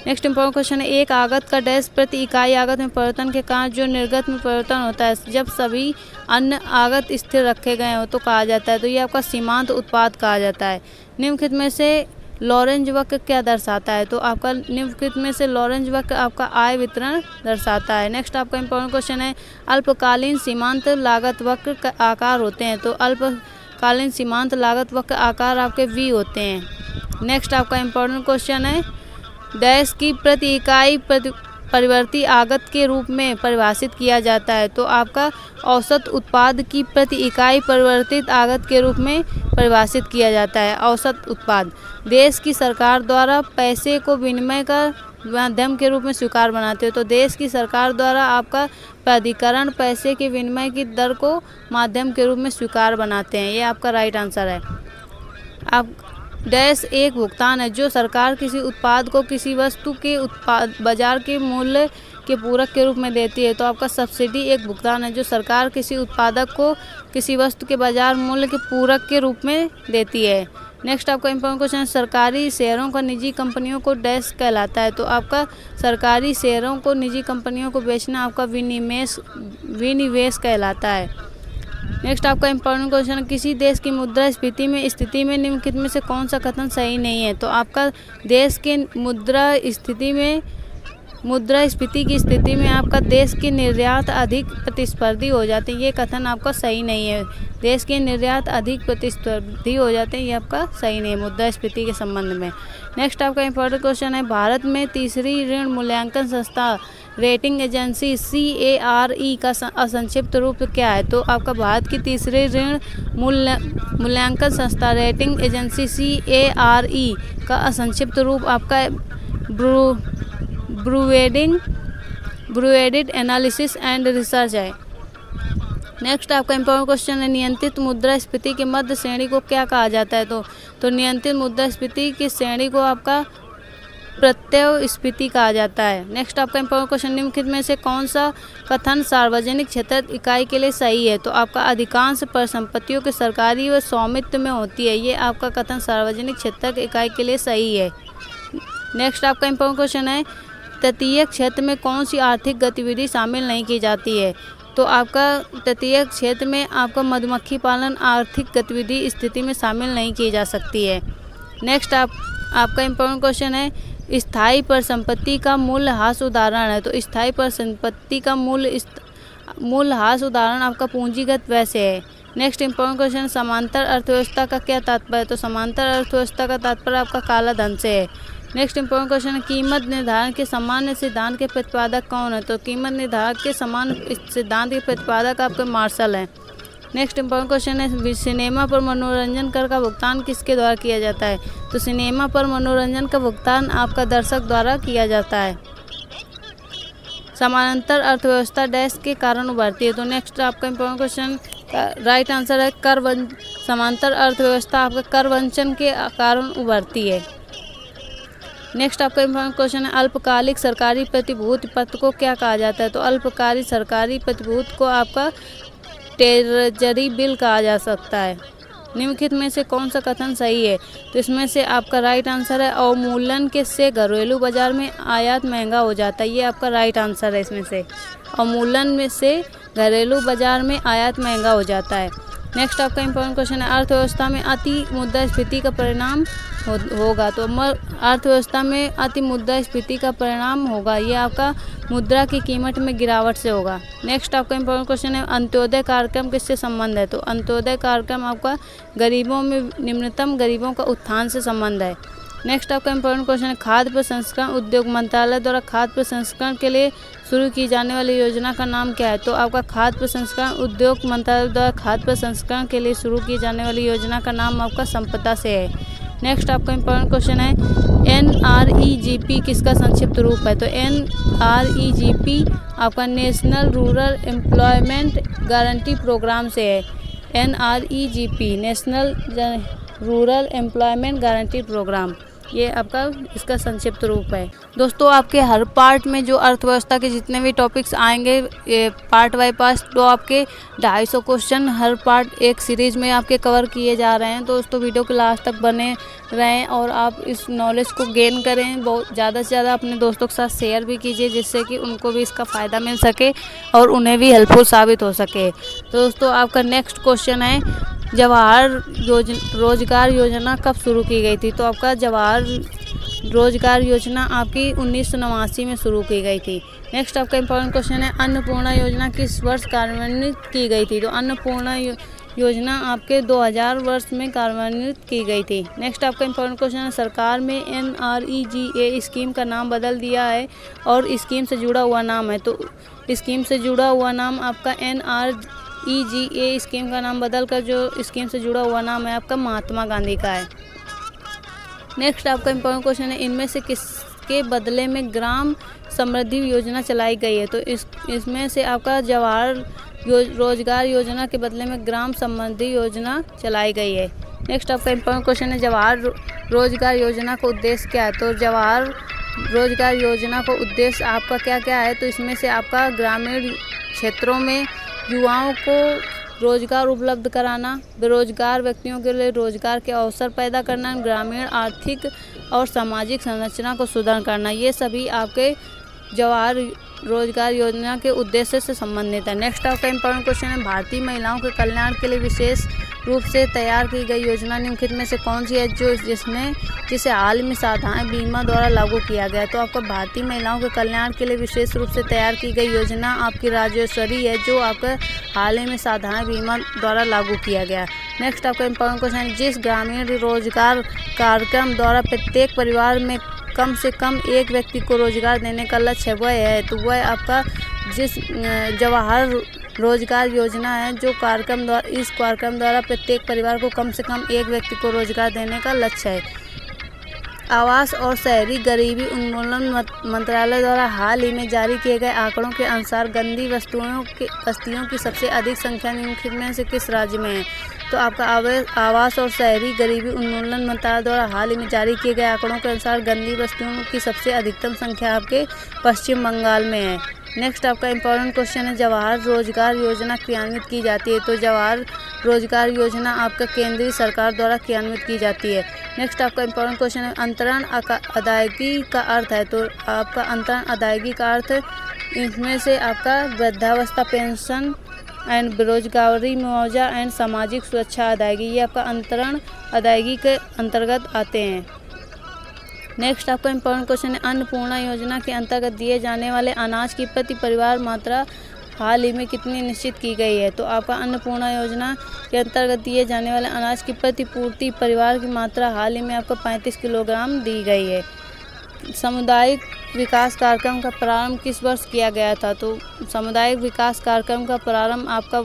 नेक्स्ट इंपॉर्टेंट क्वेश्चन है, एक आगत का डैश प्रति इकाई आगत में परिवर्तन के कारण जो निर्गत में परिवर्तन होता है जब सभी अन्य आगत स्थिर रखे गए हो तो कहा जाता है। तो ये आपका सीमांत उत्पाद कहा जाता है। निम्नलिखित में से लॉरेंज वक्र क्या दर्शाता है। तो आपका निम्नलिखित में से लॉरेंज वक्र आपका आय वितरण दर्शाता है। नेक्स्ट आपका इंपॉर्टेंट क्वेश्चन है, अल्पकालीन सीमांत लागत वक्र का आकार होते हैं। तो अल्पकालीन सीमांत लागत वक्र आकार आपके वी होते हैं। नेक्स्ट आपका इंपॉर्टेंट क्वेश्चन है, डैश की प्रति इकाई परिवर्ती आगत के रूप में परिभाषित किया जाता है। तो आपका औसत उत्पाद की प्रति इकाई परिवर्तित आगत के रूप में परिभाषित किया जाता है। औसत उत्पाद देश की सरकार द्वारा पैसे को विनिमय का माध्यम के रूप में स्वीकार बनाते हो। तो देश की सरकार द्वारा आपका प्राधिकरण पैसे के विनिमय की दर को माध्यम के रूप में स्वीकार बनाते हैं, ये आपका राइट आंसर है। आप डैश एक भुगतान है जो सरकार किसी उत्पाद को किसी वस्तु के बाजार के मूल्य के पूरक के रूप में देती है। तो आपका सब्सिडी एक भुगतान है जो सरकार किसी उत्पादक को किसी वस्तु के बाजार मूल्य के पूरक के रूप में देती है। नेक्स्ट आपका इंपॉर्टेंट क्वेश्चन है, सरकारी शेयरों का निजी कंपनियों को डैश कहलाता है। तो आपका सरकारी शेयरों को निजी कंपनियों को बेचना आपका विनिवेश कहलाता है। नेक्स्ट आपका इंपॉर्टेंट क्वेश्चन है, किसी देश की मुद्रास्फीति में स्थिति में निम्नलिखित में से कौन सा कथन सही नहीं है। तो आपका देश के मुद्रा स्थिति में मुद्रास्फीति की स्थिति में आपका देश के निर्यात अधिक प्रतिस्पर्धी हो जाते हैं, ये कथन आपका सही नहीं है। देश के निर्यात अधिक प्रतिस्पर्धी हो जाते हैं, ये आपका सही नहीं है मुद्रास्फीति के संबंध में। नेक्स्ट आपका इंपॉर्टेंट क्वेश्चन है, भारत में तीसरी ऋण मूल्यांकन संस्था रेटिंग एजेंसी CARE का असंक्षिप्त रूप क्या है? तो आपका भारत की तीसरी ऋण मूल्यांकन संस्था रेटिंग एजेंसी CARE का असंक्षिप्त रूप आपका ब्रूएडेड एनालिसिस एंड रिसर्च है। नेक्स्ट आपका इंपॉर्टेंट क्वेश्चन है, नियंत्रित मुद्रास्फीति के मध्य श्रेणी को क्या कहा जाता है? तो नियंत्रित मुद्रास्फीति की श्रेणी को आपका प्रत्ययस्फीति कहा जाता है। नेक्स्ट आपका इंपॉर्टेंट क्वेश्चन, निम्नलिखित में से कौन सा कथन सार्वजनिक क्षेत्र इकाई के लिए सही है? तो आपका अधिकांश परिसंपत्तियों के सरकारी व स्वामित्व में होती है, ये आपका कथन सार्वजनिक क्षेत्र इकाई के लिए सही है। नेक्स्ट आपका इंपॉर्टेंट क्वेश्चन है, तटीय क्षेत्र में कौन सी आर्थिक गतिविधि शामिल नहीं की जाती है? तो आपका तटीय क्षेत्र में आपका मधुमक्खी पालन आर्थिक गतिविधि स्थिति में शामिल नहीं की जा सकती है। नेक्स्ट आपका इंपॉर्टेंट क्वेश्चन है, स्थायी परिसंपत्ति का मूल्यह्रास उदाहरण है? तो स्थायी परिसंपत्ति का मूल्यह्रास उदाहरण आपका पूंजीगत व्यय से है। नेक्स्ट इंपॉर्टेंट क्वेश्चन, समांतर अर्थव्यवस्था का क्या तात्पर्य है? तो समांतर अर्थव्यवस्था का तात्पर्य आपका काला धन से है। नेक्स्ट इंपॉर्टेंट क्वेश्चन है, कीमत निर्धारण के सामान्य सिद्धांत के प्रतिपादक कौन है? तो कीमत निर्धारण के समान सिद्धांत के प्रतिपादक आपके मार्शल हैं। नेक्स्ट इंपॉर्टेंट क्वेश्चन है, सिनेमा पर मनोरंजन कर का भुगतान किसके द्वारा किया जाता है? तो सिनेमा पर मनोरंजन का भुगतान आपका दर्शक द्वारा किया जाता है। समानांतर अर्थव्यवस्था डैश के कारण उभरती है? तो नेक्स्ट आपका इंपॉर्टेंट क्वेश्चन का राइट आंसर है समांतर अर्थव्यवस्था आपका कर वंचन के कारण उभरती है। नेक्स्ट आपका इंपॉर्टेंट क्वेश्चन है, अल्पकालिक सरकारी प्रतिभूति पत्र को क्या कहा जाता है? तो अल्पकालिक सरकारी प्रतिभूति को आपका ट्रेजरी बिल कहा जा सकता है। निम्नलिखित में से कौन सा कथन सही है? तो इसमें से आपका राइट आंसर है, अवमूल्यन के से घरेलू बाजार में आयात महंगा हो जाता है, ये आपका राइट आंसर है। इसमें से अवमूल्यन में से घरेलू बाजार में आयात महंगा हो जाता है। नेक्स्ट आपका इंपॉर्टेंट क्वेश्चन है, अर्थव्यवस्था में अति मुद्रास्फीति का परिणाम होगा? तो अर्थव्यवस्था में अति मुद्रास्फीति का परिणाम होगा, ये आपका मुद्रा की कीमत में गिरावट से होगा। नेक्स्ट आपका इंपॉर्टेंट क्वेश्चन है, अंत्योदय कार्यक्रम किससे संबंध है? तो अंत्योदय कार्यक्रम आपका गरीबों में निम्नतम गरीबों का उत्थान से संबंध है। नेक्स्ट आपका इंपॉर्टेंट क्वेश्चन है, खाद्य प्रसंस्करण उद्योग मंत्रालय द्वारा खाद्य प्रसंस्करण के लिए शुरू की जाने वाली योजना का नाम क्या है? तो आपका खाद्य प्रसंस्करण उद्योग मंत्रालय द्वारा खाद्य प्रसंस्करण के लिए शुरू की जाने वाली योजना का नाम आपका संपदा से है। नेक्स्ट आपका इंपॉर्टेंट क्वेश्चन है, NREGP किसका संक्षिप्त रूप है? तो NREGP आपका national rural employment guarantee programme से है। NREGP national rural employment guarantee programme, ये आपका इसका संक्षिप्त रूप है। दोस्तों, आपके हर पार्ट में जो अर्थव्यवस्था के जितने भी टॉपिक्स आएंगे पार्ट बाय पार्ट, तो आपके 250 क्वेश्चन हर पार्ट एक सीरीज़ में आपके कवर किए जा रहे हैं। दोस्तों, वीडियो के लास्ट तक बने रहें और आप इस नॉलेज को गेन करें। बहुत ज़्यादा से ज़्यादा अपने दोस्तों के साथ शेयर भी कीजिए, जिससे कि उनको भी इसका फ़ायदा मिल सके और उन्हें भी हेल्पफुल साबित हो सके। तो दोस्तों, आपका नेक्स्ट क्वेश्चन है, जवाहर रोजगार योजना कब शुरू की गई थी? तो आपका जवाहर रोजगार योजना आपकी 1989 में शुरू की गई थी। नेक्स्ट आपका इंपॉर्टेंट क्वेश्चन है, अन्नपूर्णा योजना किस वर्ष कार्यान्वित की गई थी? तो अन्नपूर्णा योजना आपके 2000 वर्ष में कार्यान्वित की गई थी। नेक्स्ट आपका इंपॉर्टेंट क्वेश्चन है, सरकार में NREGA स्कीम का नाम बदल दिया है और स्कीम से जुड़ा हुआ नाम है। तो स्कीम से जुड़ा हुआ नाम आपका NREGA स्कीम का नाम बदलकर जो स्कीम से जुड़ा हुआ नाम है आपका महात्मा गांधी का है। नेक्स्ट आपका इंपॉर्टेंट क्वेश्चन है, इनमें से किसके बदले में ग्राम समृद्धि योजना चलाई गई है? तो इसमें से आपका जवाहर रोजगार योजना के बदले में ग्राम समृद्धि योजना चलाई गई है। नेक्स्ट आपका इंपॉर्टेंट क्वेश्चन है, जवाहर रोजगार योजना का उद्देश्य क्या है? तो जवाहर रोजगार योजना का उद्देश्य आपका क्या क्या है? तो इसमें से आपका ग्रामीण क्षेत्रों में युवाओं को रोजगार उपलब्ध कराना, बेरोजगार व्यक्तियों के लिए रोजगार के अवसर पैदा करना, ग्रामीण आर्थिक और सामाजिक संरचना को सुधार करना, ये सभी आपके जवाहर रोजगार योजना के उद्देश्य से संबंधित है। नेक्स्ट आपका इंपॉर्टेंट क्वेश्चन है, भारतीय महिलाओं के कल्याण के लिए विशेष रूप से तैयार की गई योजना निम्नलिखित में से कौन सी है जिसे हाल ही में साधारण बीमा द्वारा लागू किया गया? तो आपका भारतीय महिलाओं के कल्याण के लिए विशेष रूप से तैयार की गई योजना आपकी राजस्वरी है, जो आपका हाल ही में साधारण बीमा द्वारा लागू किया गया। नेक्स्ट आपका इम्पोर्टेंट क्वेश्चन है, जिस ग्रामीण रोजगार कार्यक्रम द्वारा प्रत्येक परिवार में कम से कम एक व्यक्ति को रोजगार देने का लक्ष्य वह है, तो वह आपका जिस जवाहर रोजगार योजना है, जो इस कार्यक्रम द्वारा प्रत्येक परिवार को कम से कम एक व्यक्ति को रोजगार देने का लक्ष्य है। आवास और शहरी गरीबी उन्मूलन मंत्रालय द्वारा हाल ही में जारी किए गए आंकड़ों के अनुसार गंदी बस्तियों की सबसे अधिक संख्या निम्नलिखित में से किस राज्य में है? तो आपका आवास और शहरी गरीबी उन्मूलन मंत्रालय द्वारा हाल ही में जारी किए गए आंकड़ों के अनुसार गंदी बस्तियों की सबसे अधिकतम संख्या आपके पश्चिम बंगाल में है। नेक्स्ट आपका इम्पोर्टेंट क्वेश्चन है, जवाहर रोजगार योजना क्रियान्वित की जाती है? तो जवाहर रोजगार योजना आपका केंद्रीय सरकार द्वारा क्रियान्वित की जाती है। नेक्स्ट आपका इम्पोर्टेंट क्वेश्चन है, अंतरण अदायगी का अर्थ है? तो आपका अंतरण अदायगी का अर्थ इसमें से आपका वृद्धावस्था पेंशन एंड बेरोजगारी मुआवजा एंड सामाजिक सुरक्षा अदायगी, ये आपका अंतरण अदायगी के अंतर्गत आते हैं। नेक्स्ट आपका इम्पोर्टेंट क्वेश्चन है, अन्नपूर्णा योजना के अंतर्गत दिए जाने वाले अनाज की प्रति परिवार मात्रा हाल ही में कितनी निश्चित की गई है? तो आपका अन्नपूर्णा योजना के अंतर्गत दिए जाने वाले अनाज की प्रतिपूर्ति परिवार की मात्रा हाल ही में आपको 35 किलोग्राम दी गई है। सामुदायिक विकास कार्यक्रम का प्रारंभ किस वर्ष किया गया था? तो सामुदायिक विकास कार्यक्रम का प्रारंभ आपका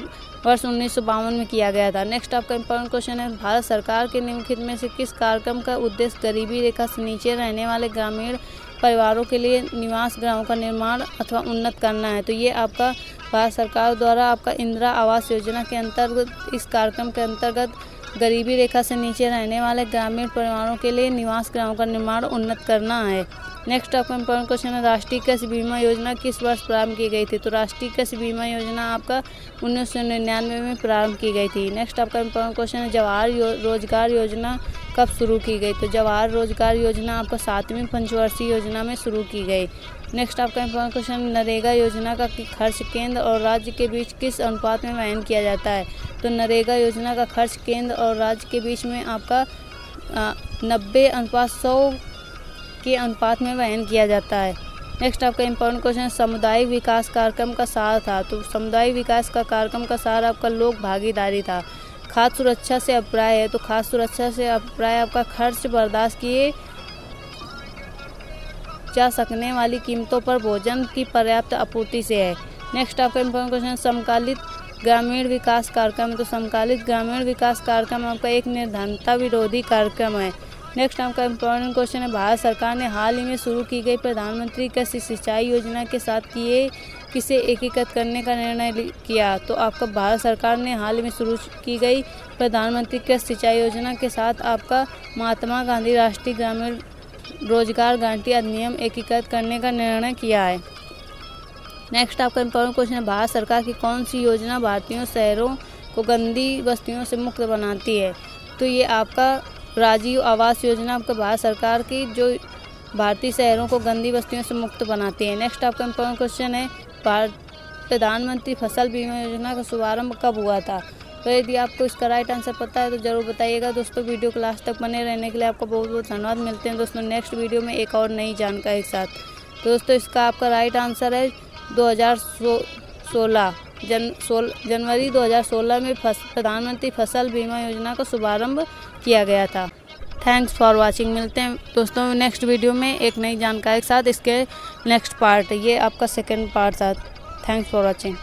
वर्ष 1952 में किया गया था। नेक्स्ट आपका इम्पोर्टेंट क्वेश्चन है, भारत सरकार के निम्नलिखित में से किस कार्यक्रम का उद्देश्य गरीबी रेखा से नीचे रहने वाले ग्रामीण परिवारों के लिए निवास गृहों का निर्माण अथवा उन्नत करना है? तो ये आपका भारत सरकार द्वारा आपका इंदिरा आवास योजना के अंतर्गत इस कार्यक्रम के अंतर्गत गरीबी रेखा से नीचे रहने वाले ग्रामीण परिवारों के लिए निवास गृहों का निर्माण उन्नत करना है। नेक्स्ट आपका इम्पोर्टेंट क्वेश्चन है, राष्ट्रीय कृषि बीमा योजना किस वर्ष प्रारंभ की गई थी? तो राष्ट्रीय कृषि बीमा योजना आपका 1999 में प्रारंभ की गई थी। नेक्स्ट आपका इम्पोर्टेंट क्वेश्चन है, जवाहर रोजगार योजना कब शुरू की गई? तो जवाहर रोजगार योजना आपका 7वीं पंचवर्षीय योजना में शुरू की गई। नेक्स्ट आपका इम्पोर्टेंट क्वेश्चन, नरेगा योजना का खर्च केंद्र और राज्य के बीच किस अनुपात में वहन किया जाता है? तो नरेगा योजना का खर्च केंद्र और राज्य के बीच में आपका 90:100 के अनुपात में वहन किया जाता है। नेक्स्ट आपका इम्पोर्टेंट क्वेश्चन, सामुदायिक विकास कार्यक्रम का सार था? तो सामुदायिक विकास का कार्यक्रम का सार आपका लोक भागीदारी था। खाद्य सुरक्षा से अभिप्राय है? तो खाद्य सुरक्षा से अभिप्राय आपका खर्च बर्दाश्त किए जा सकने वाली कीमतों पर भोजन की पर्याप्त आपूर्ति से है। नेक्स्ट आपका इम्पोर्टेंट क्वेश्चन, समकालित ग्रामीण विकास कार्यक्रम? तो समकालित ग्रामीण विकास कार्यक्रम आपका एक निर्धनता विरोधी कार्यक्रम है। नेक्स्ट आपका इम्पोर्टेंट क्वेश्चन है, भारत सरकार ने हाल ही में शुरू की गई प्रधानमंत्री कृषि सिंचाई योजना के साथ किसे एकीकृत करने का निर्णय किया? तो आपका भारत सरकार ने हाल ही में शुरू की गई प्रधानमंत्री कृषि सिंचाई योजना के साथ आपका महात्मा गांधी राष्ट्रीय ग्रामीण रोजगार गारंटी अधिनियम एकीकृत करने का निर्णय किया है। नेक्स्ट आपका इम्पोर्टेंट क्वेश्चन है, भारत सरकार की कौन सी योजना भारतीय शहरों को गंदी बस्तियों से मुक्त बनाती है? तो ये आपका राजीव आवास योजना आपका भारत सरकार की जो भारतीय शहरों को गंदी बस्तियों से मुक्त बनाती है। नेक्स्ट आपका इम्पोर्टेंट क्वेश्चन है, प्रधानमंत्री फसल बीमा योजना का शुभारंभ कब हुआ था? तो यदि आपको इसका राइट आंसर पता है तो ज़रूर बताइएगा। दोस्तों वीडियो को लास्ट तक बने रहने के लिए आपका बहुत बहुत धन्यवाद। मिलते हैं दोस्तों नेक्स्ट वीडियो में एक और नई जानकारी के साथ। तो दोस्तों इसका आपका राइट आंसर है 2016 जनवरी 2016 में प्रधानमंत्री फसल बीमा योजना का शुभारंभ किया गया था। Thanks for watching. मिलते हैं दोस्तों नेक्स्ट वीडियो में एक नई जानकारी के साथ। इसके नेक्स्ट पार्ट ये आपका सेकंड पार्ट था। Thanks for watching.